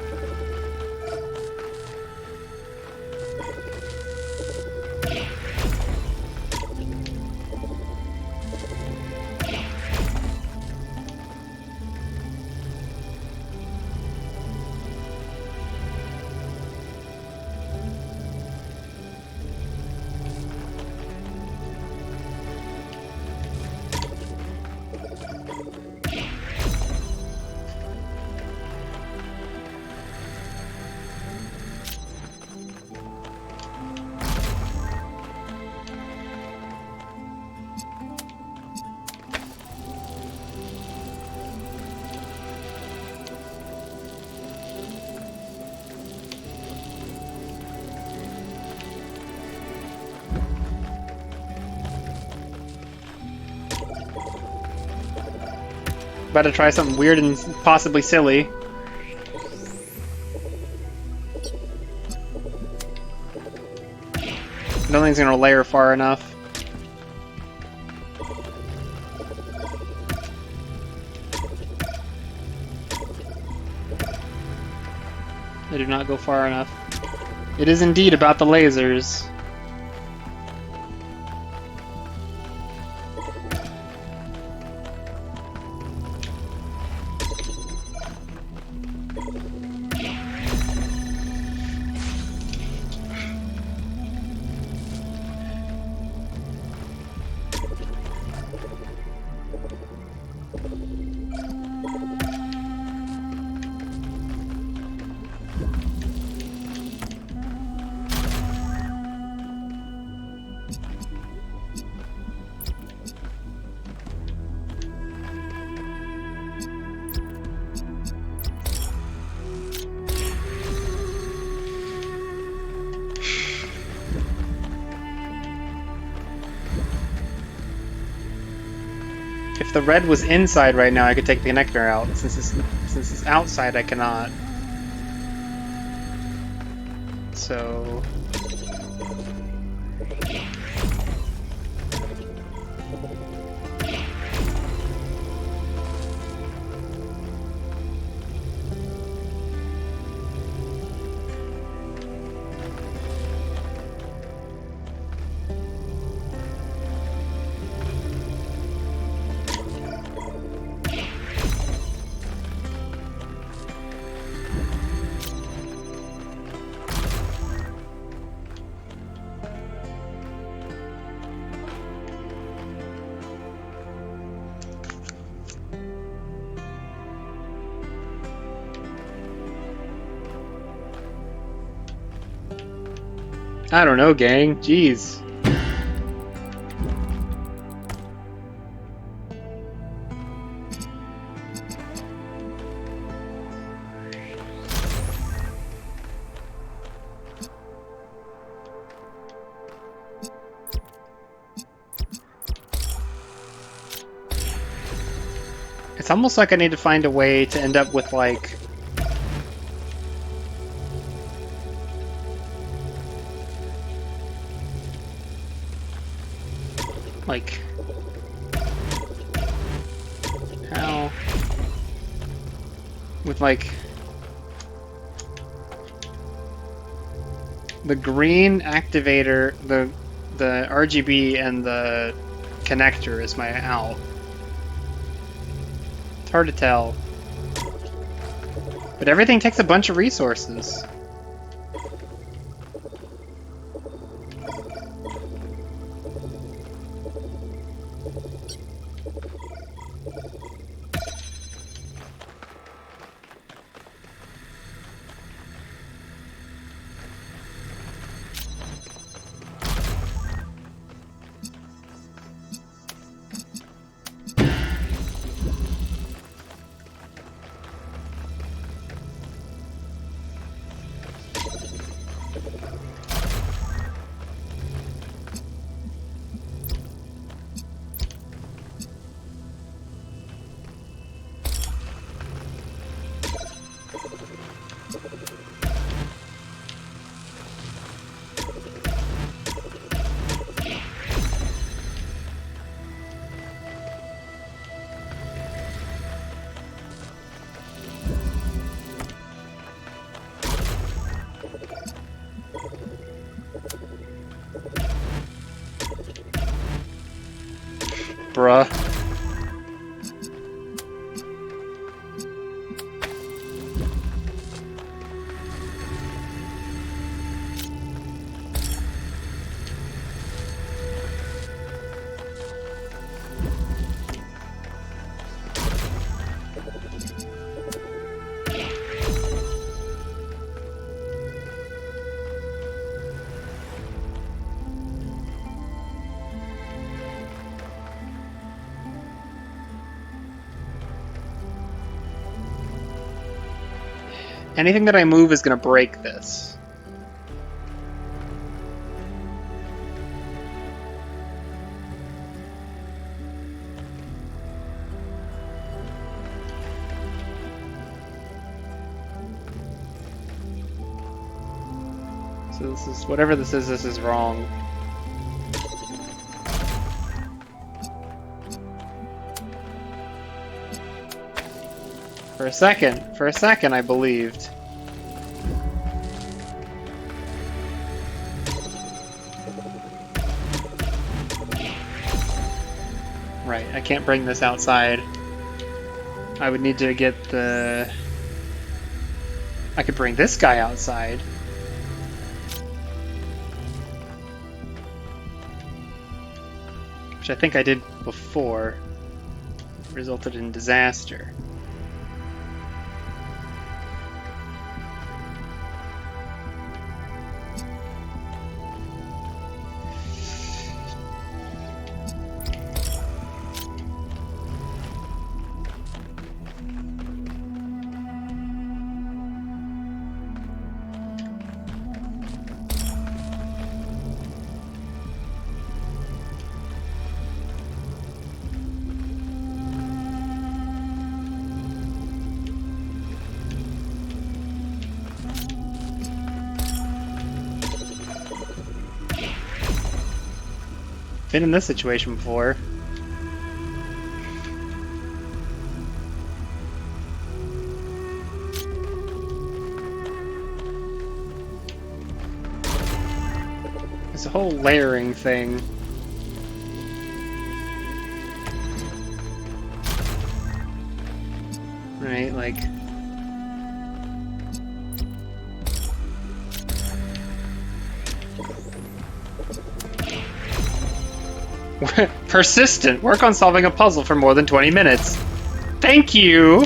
about to try something weird and possibly silly. I don't think it's gonna layer far enough. They do not go far enough. It is indeed about the lasers. If the red was inside right now, I could take the connector out. Since it's outside, I cannot. So... I don't know, gang. Jeez. It's almost like I need to find a way to end up with, like... how with like the green activator, the RGB and the connector is my out. It's hard to tell, but everything takes a bunch of resources. Bruh. Anything that I move is gonna break this. So this is, whatever this is wrong. For a second I believed. Right, I can't bring this outside. I would need to get the... I could bring this guy outside. Which I think I did before. Resulted in disaster. Been in this situation before. It's a whole layering thing. Right, like... Persistent. Work on solving a puzzle for more than 20 minutes. Thank you!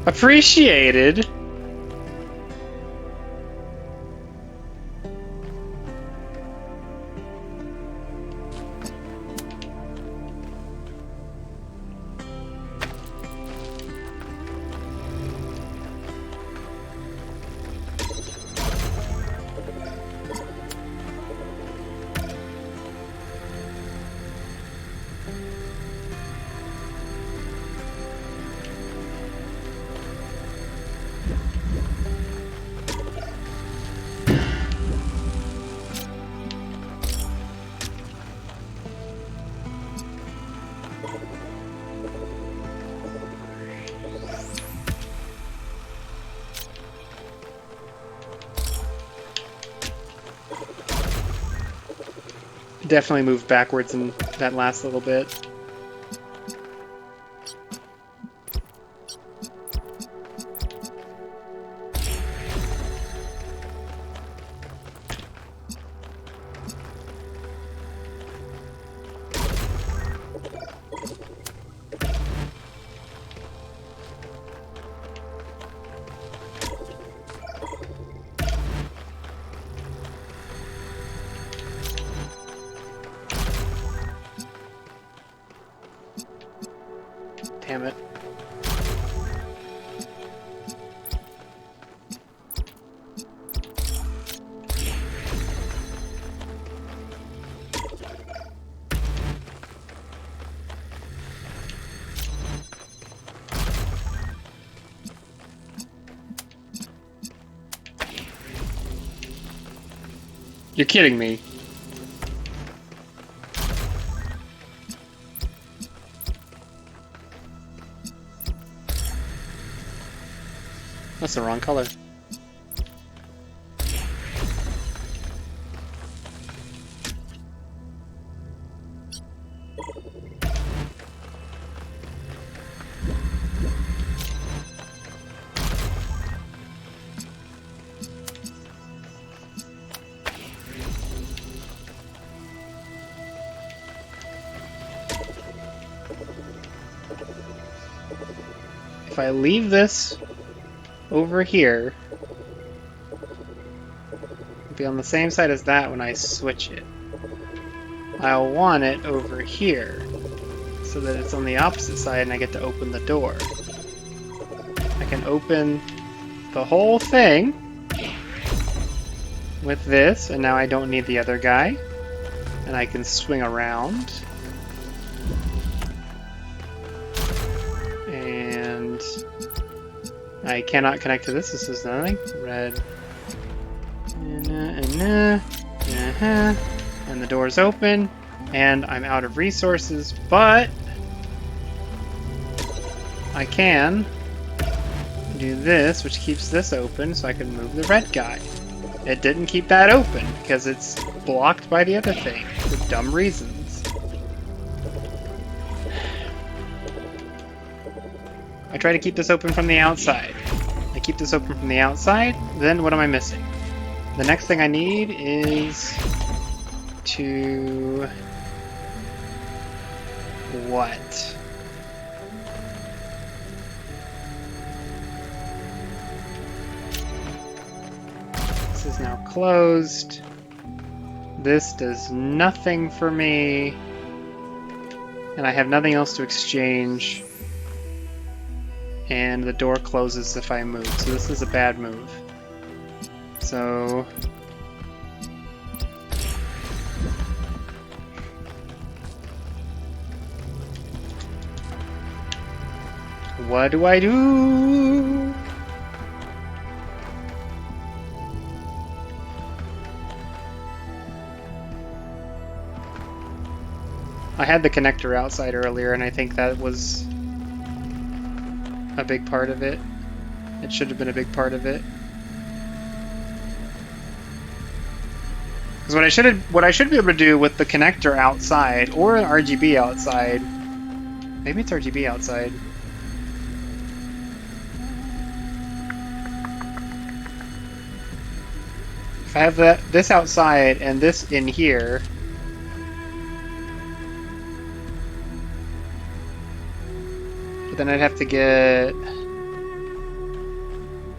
Appreciated. Definitely moved backwards in that last little bit. Damn it. You're kidding me. That's the wrong color. If I leave this over here, it'll be on the same side as that when I switch it. I'll want it over here so that it's on the opposite side and I get to open the door. I can open the whole thing with this, and now I don't need the other guy, and I can swing around. I cannot connect to this. This is nothing. Red, And the door's open, and I'm out of resources, but I can do this, which keeps this open, so I can move the red guy. It didn't keep that open, because it's blocked by the other thing, for dumb reasons. I try to keep this open from the outside. I keep this open from the outside, then what am I missing? The next thing I need is to... what? This is now closed. This does nothing for me. And I have nothing else to exchange. And the door closes if I move. So this is a bad move. So... what do I do? I had the connector outside earlier, and I think that was a big part of it. It should have been a big part of it. Because what I should be able to do with the connector outside, or an RGB outside, maybe it's RGB outside. If I have this outside and this in here, but then I'd have to get...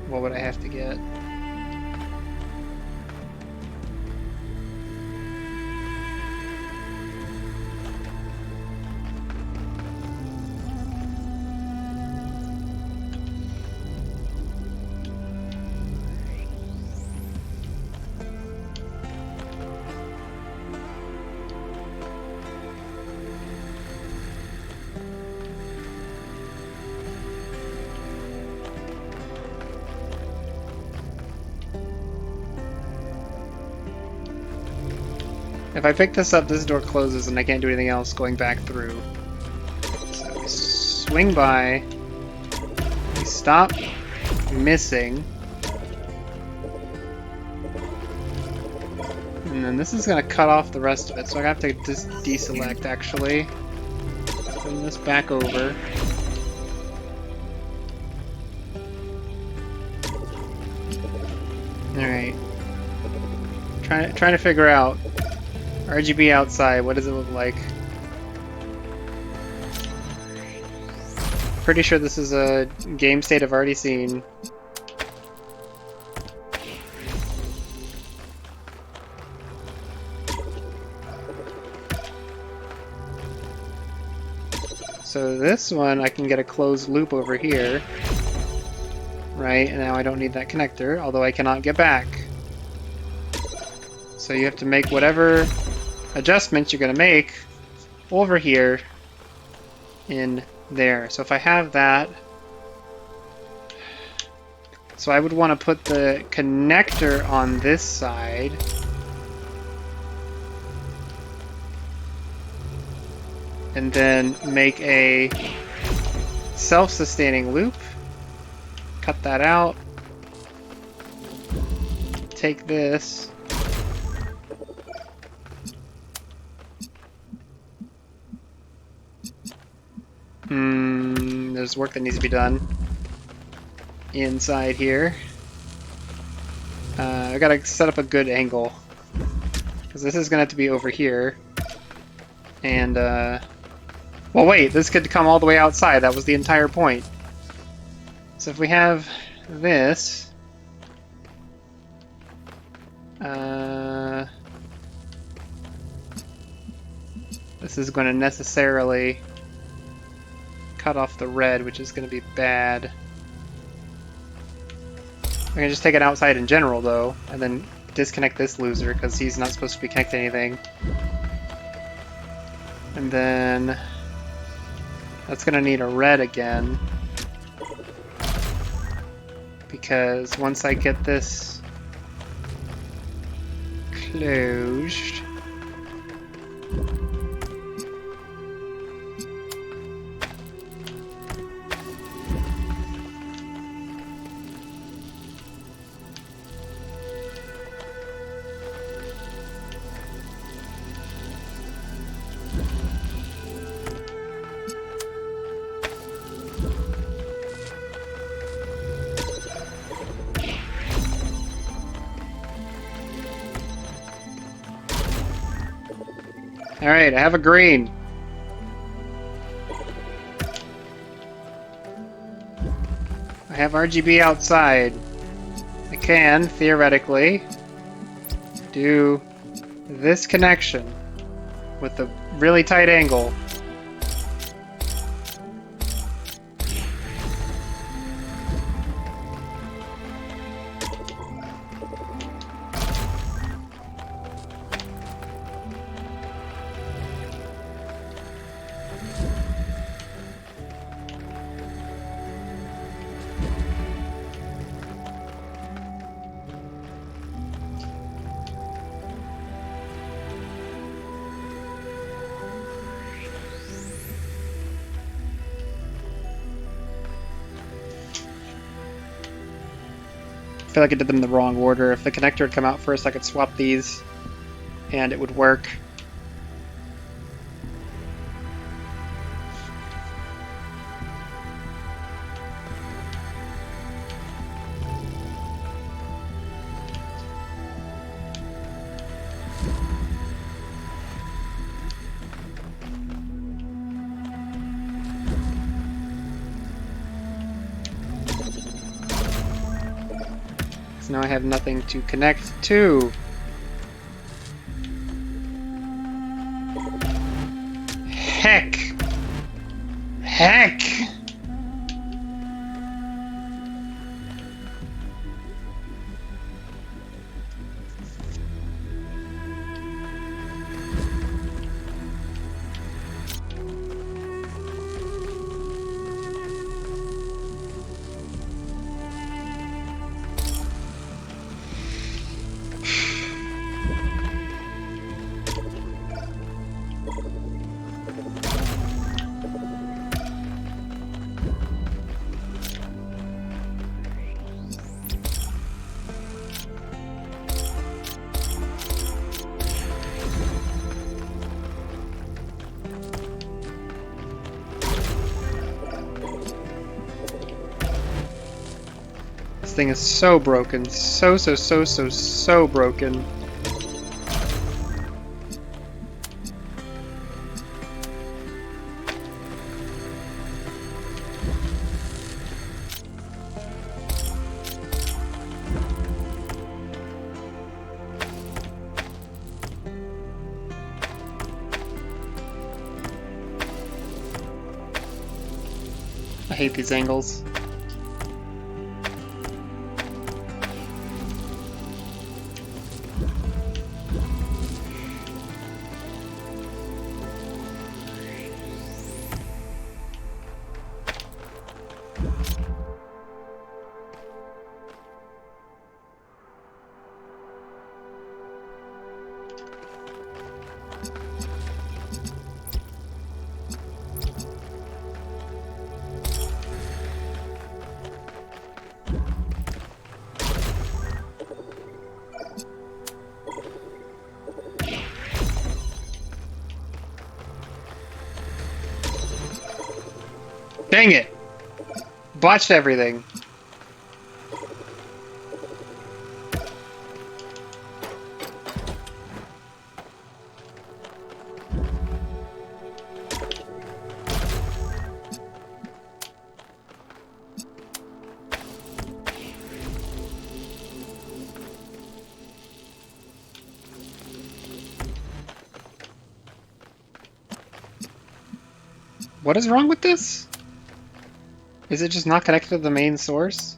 what would I have to get? If I pick this up, this door closes and I can't do anything else going back through. So we swing by, we stop missing, and then this is going to cut off the rest of it, so I have to just deselect actually. Bring this back over. Alright. Trying to figure out RGB outside, what does it look like? Pretty sure this is a game state I've already seen. So this one, I can get a closed loop over here. Right, and now I don't need that connector, although I cannot get back. So you have to make whatever adjustments you're going to make over here in there. So if I have that, so I would want to put the connector on this side. And then make a self-sustaining loop. Cut that out. Take this. There's work that needs to be done inside here. I gotta set up a good angle because this is gonna have to be over here. And well, wait, this could come all the way outside. That was the entire point. So if we have this, this is going to necessarily cut off the red, which is going to be bad. I'm going to just take it outside in general, though, and then disconnect this loser, because he's not supposed to be connecting anything. And then that's going to need a red again, because once I get this closed. Alright, I have a green. I have RGB outside. I can, theoretically, do this connection with the really tight angle. I feel like I did them in the wrong order. If the connector had come out first, I could swap these and it would work. So now I have nothing to connect to. Heck! Heck! This thing is so broken. So broken. I hate these angles. Dang it! Botched everything. What is wrong with this? Is it just not connected to the main source?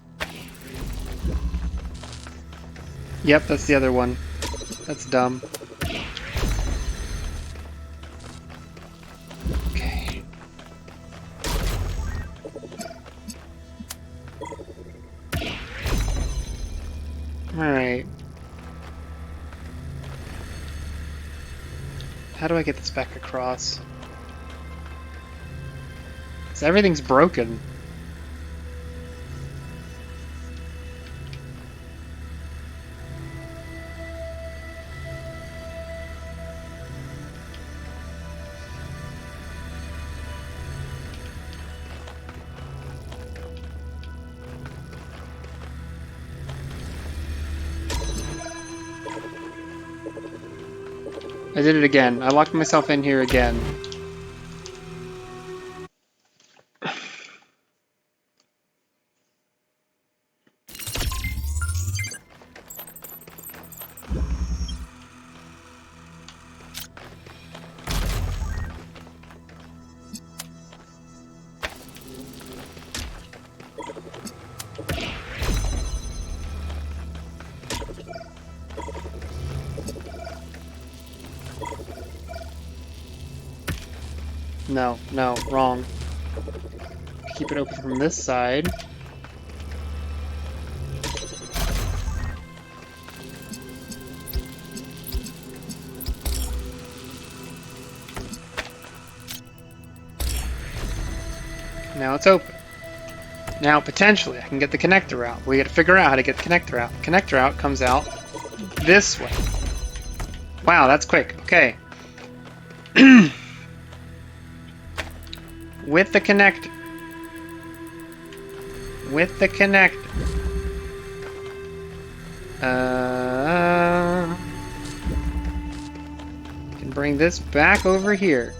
Yep, that's the other one. That's dumb. Okay. Alright. How do I get this back across? So everything's broken. I did it again. I locked myself in here again. No, no, wrong. Keep it open from this side. Now it's open. Now potentially I can get the connector out. We gotta figure out how to get the connector out. The connector out comes out this way. Wow, that's quick. Okay. With the connector. With the connector. Can bring this back over here.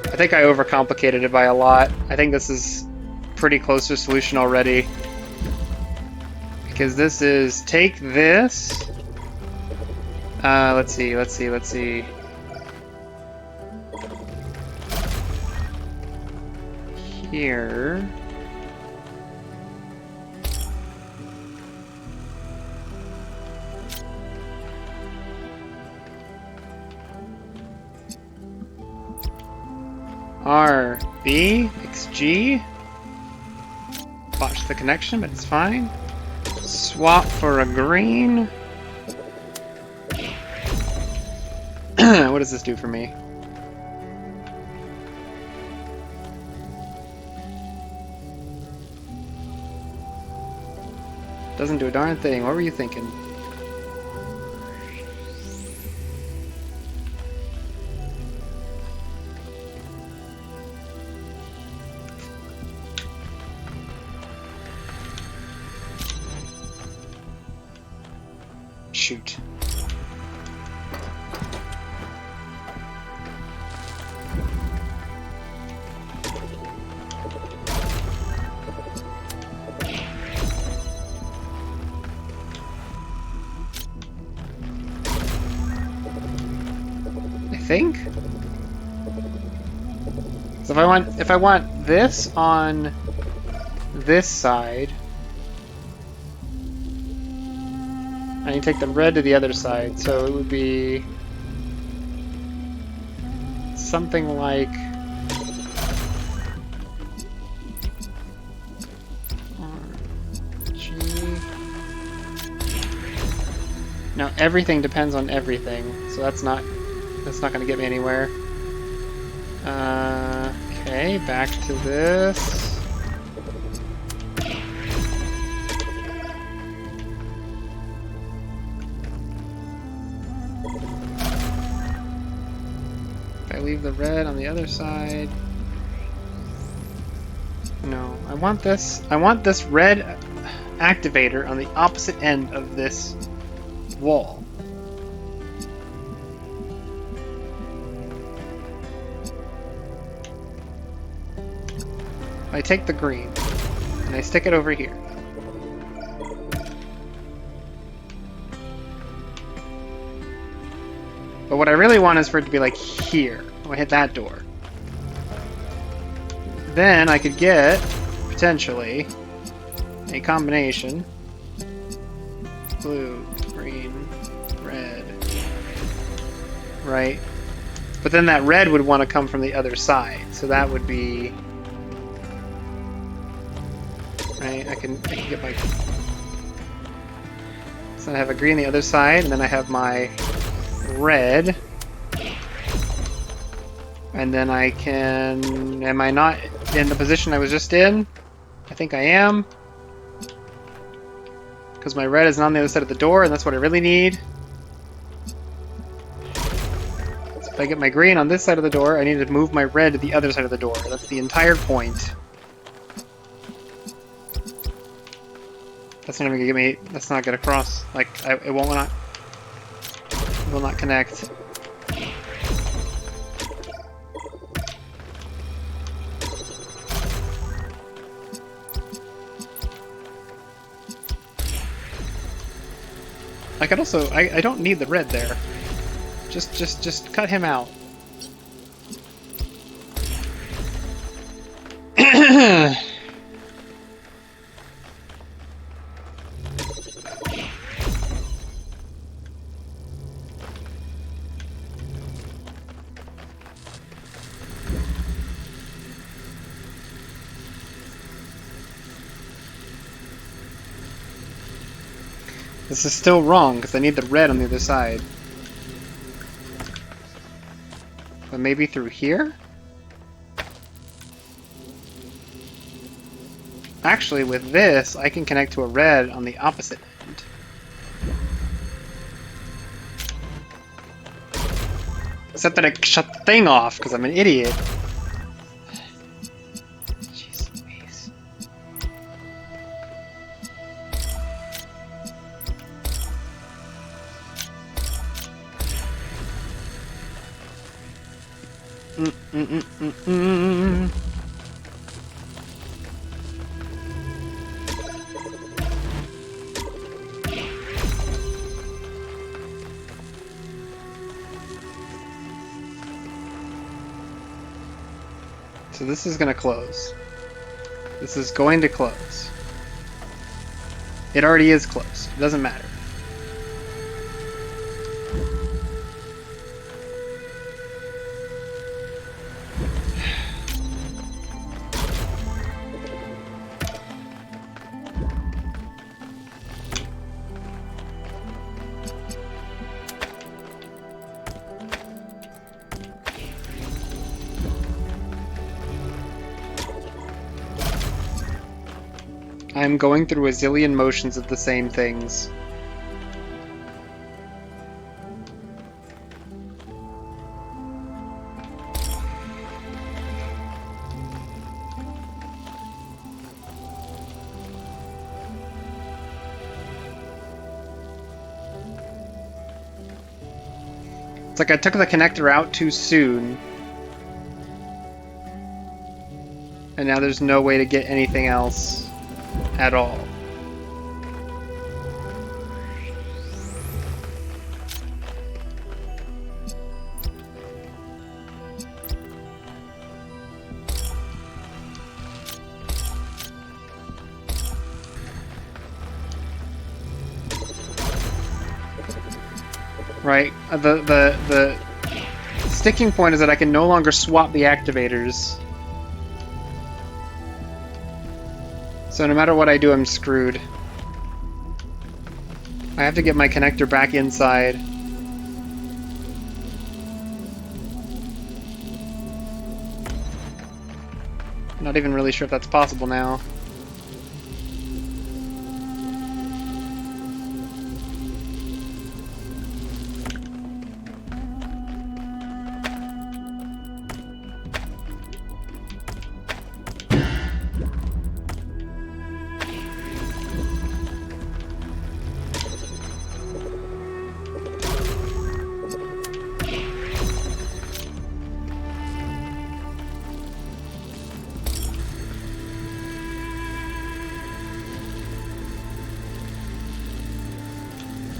I think I overcomplicated it by a lot. I think this is pretty close to a solution already. Because this is, take this. Let's see. Here. RB, XG. Botched the connection, but it's fine. Swap for a green. What does this do for me? Doesn't do a darn thing. What were you thinking? Shoot. I think. So if I want this on this side, I need to take the red to the other side, so it would be something like G. Now everything depends on everything, so that's not going to get me anywhere. Okay, back to this. Leave the red on the other side. No, I want this red activator on the opposite end of this wall. I take the green and I stick it over here. But what I really want is for it to be like here. I hit that door. Then I could get, potentially, a combination. Blue, green, red. Right? But then that red would want to come from the other side. So that would be Right, I can get my... So I have a green on the other side, and then I have my red. And then I can... Am I not in the position I was just in? I think I am. Because my red is not on the other side of the door, and that's what I really need. So if I get my green on this side of the door, I need to move my red to the other side of the door. That's the entire point. That's not even gonna get me. That's not gonna cross. Like it will not connect. I could also. I don't need the red there. Just cut him out. This is still wrong, because I need the red on the other side. But maybe through here? Actually, with this, I can connect to a red on the opposite end. Except that I shut the thing off, because I'm an idiot. So this is going to close. This is going to close. It already is closed. It doesn't matter. I'm going through a zillion motions of the same things. It's like I took the connector out too soon. And now there's no way to get anything else at all. Right, the sticking point is that I can no longer swap the activators. So no matter what I do, I'm screwed. I have to get my connector back inside. Not even really sure if that's possible now.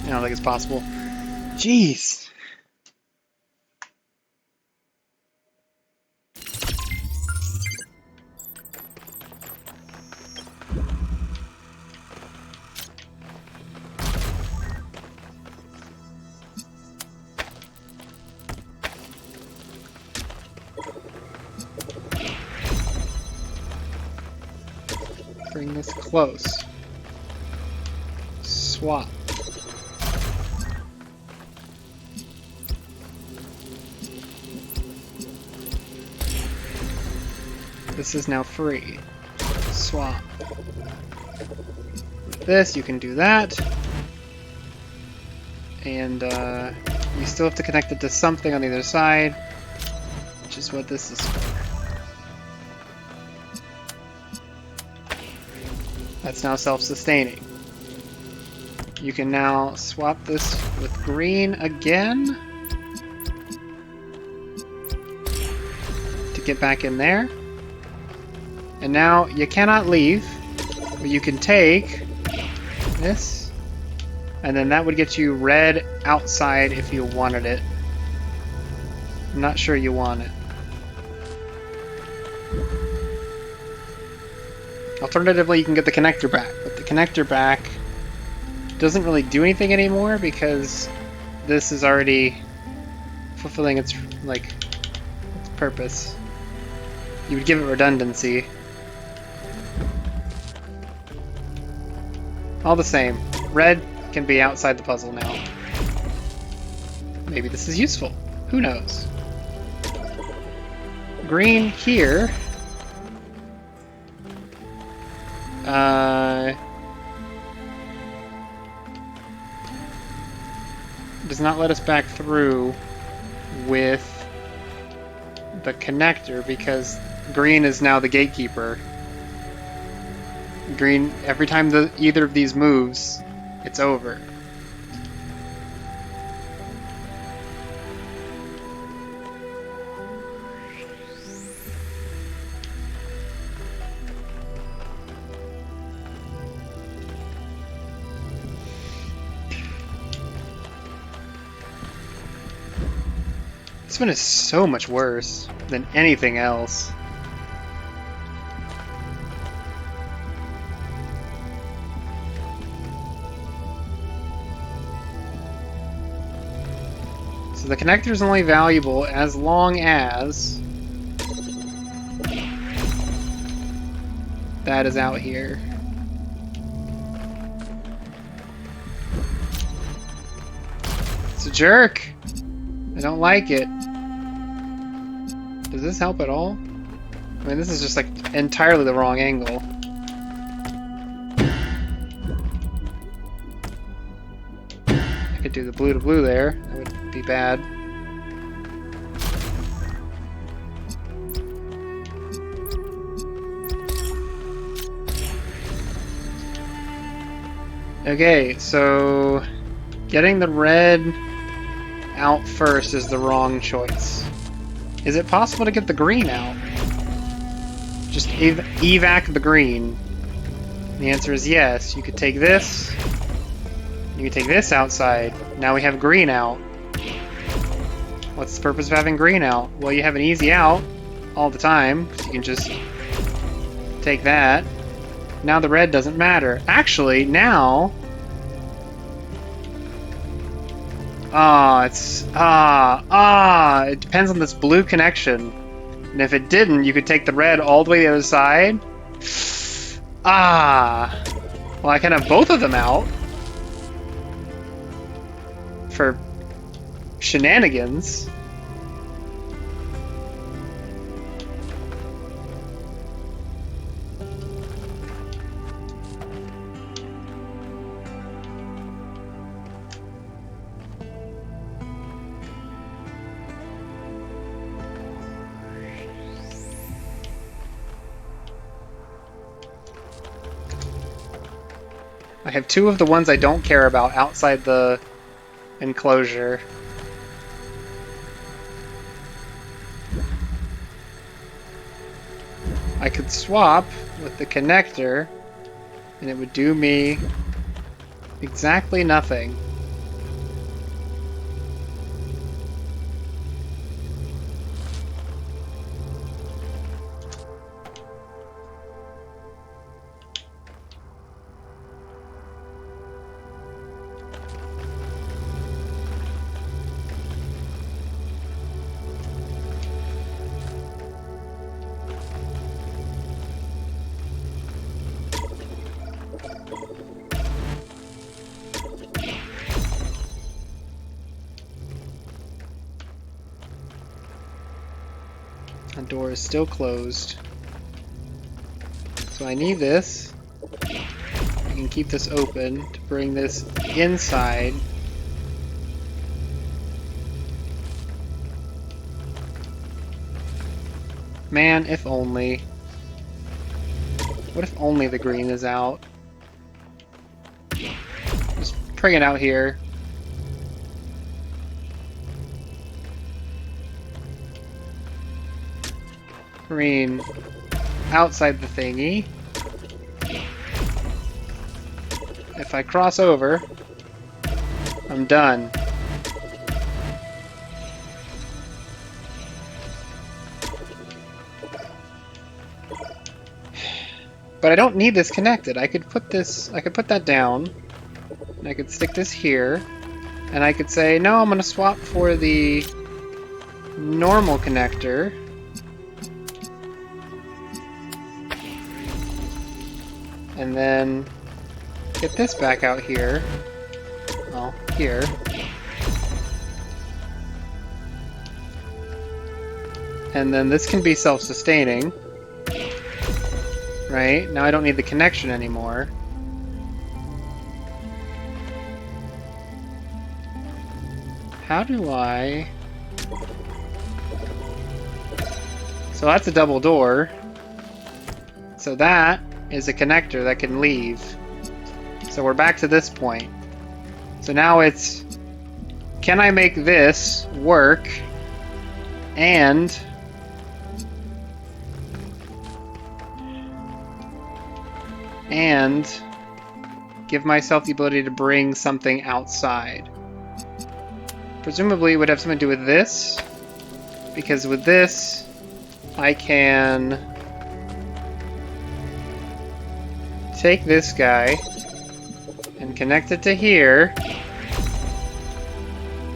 I don't think it's possible. Jeez. Bring Bring this close. Swap. This is now free. Swap. With this, you can do that. And you still have to connect it to something on the other side, which is what this is for. That's now self-sustaining. You can now swap this with green again to get back in there. And now you cannot leave, but you can take this, and then that would get you red outside if you wanted it. I'm not sure you want it. Alternatively, you can get the connector back, but the connector back doesn't really do anything anymore because this is already fulfilling its purpose. You would give it redundancy. All the same, red can be outside the puzzle now. Maybe this is useful. Who knows? Green here. Does not let us back through with the connector because green is now the gatekeeper. Green, every time either of these moves, it's over. This one is so much worse than anything else. So the connector is only valuable as long as that is out here. It's a jerk. I don't like it. Does this help at all? I mean, this is just like entirely the wrong angle. I could do the blue to blue there. That would be bad. Okay, so getting the red out first is the wrong choice. Is it possible to get the green out? Just evac the green. The answer is yes. You could take this. You could take this outside. Now we have green out. What's the purpose of having green out? Well, you have an easy out all the time. You can just take that. Now the red doesn't matter. Actually, now... it depends on this blue connection. And if it didn't, you could take the red all the way to the other side. Well, I can have both of them out. For shenanigans. I have two of the ones I don't care about outside the enclosure. I could swap with the connector and it would do me exactly nothing. The door is still closed. So I need this. I can keep this open to bring this inside. Man, if only. What if only the green is out? Just bring it out here. Green outside the thingy. If I cross over, I'm done. But I don't need this connected. I could put that down, and I could stick this here, and I could say, no, I'm gonna swap for the normal connector. And then get this back out here. Well, here. And then this can be self-sustaining. Right? Now I don't need the connection anymore. How do I... So that's a double door. So that is a connector that can leave. So we're back to this point. So now it's, can I make this work and give myself the ability to bring something outside? Presumably it would have something to do with this, because with this I can take this guy and connect it to here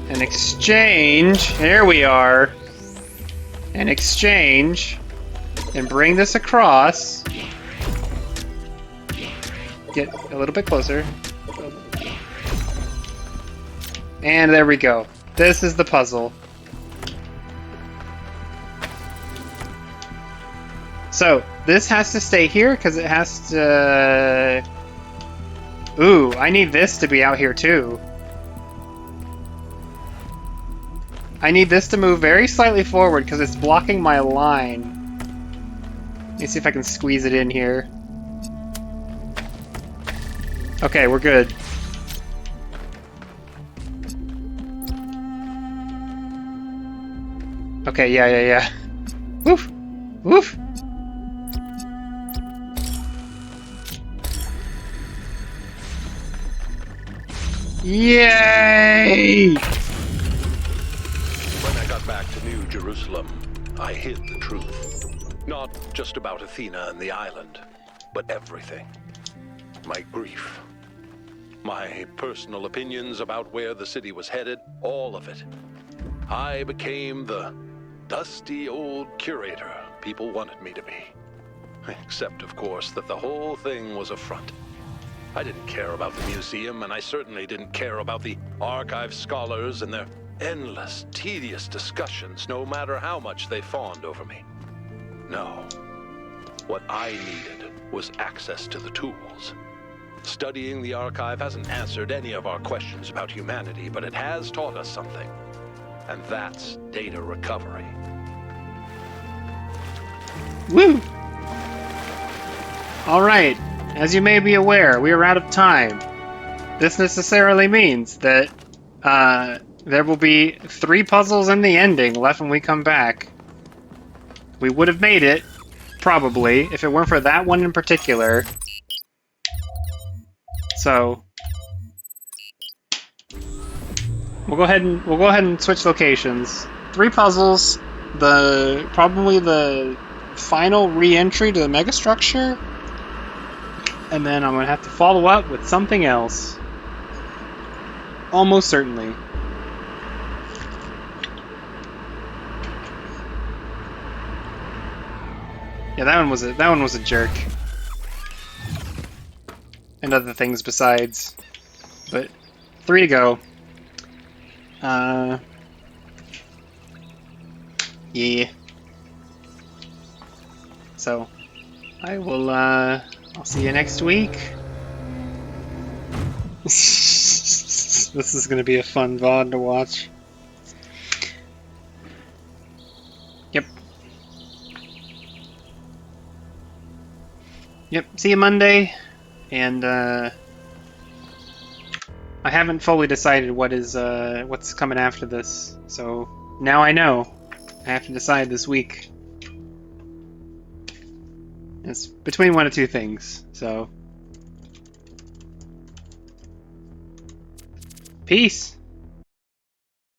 and exchange, here we are, and exchange and bring this across. Get a little bit closer. And there we go. This is the puzzle. So, this has to stay here because it has to... Ooh, I need this to be out here too. I need this to move very slightly forward because it's blocking my line. Let me see if I can squeeze it in here. Okay, we're good. Okay, yeah. Woof! Woof! Yay! When I got back to New Jerusalem, I hid the truth. Not just about Athena and the island, but everything. My grief. My personal opinions about where the city was headed, all of it. I became the dusty old curator people wanted me to be. Except, of course, that the whole thing was a front. I didn't care about the museum, and I certainly didn't care about the archive scholars and their endless, tedious discussions, no matter how much they fawned over me. No. What I needed was access to the tools. Studying the archive hasn't answered any of our questions about humanity, but it has taught us something. And that's data recovery. Woo! Alright, as you may be aware, we are out of time. This necessarily means that there will be 3 puzzles in the ending left when we come back. We would have made it, probably, if it weren't for that one in particular. So we'll go ahead and switch locations. 3 puzzles, probably the final re-entry to the megastructure, and then I'm gonna have to follow up with something else. Almost certainly. Yeah, that one was a jerk. And other things besides. But 3 to go. Yeah. So I will I'll see you next week. This is gonna be a fun VOD to watch. Yep. Yep, see you Monday. And I haven't fully decided what's coming after this, so now I know. I have to decide this week. It's between one of two things, so peace.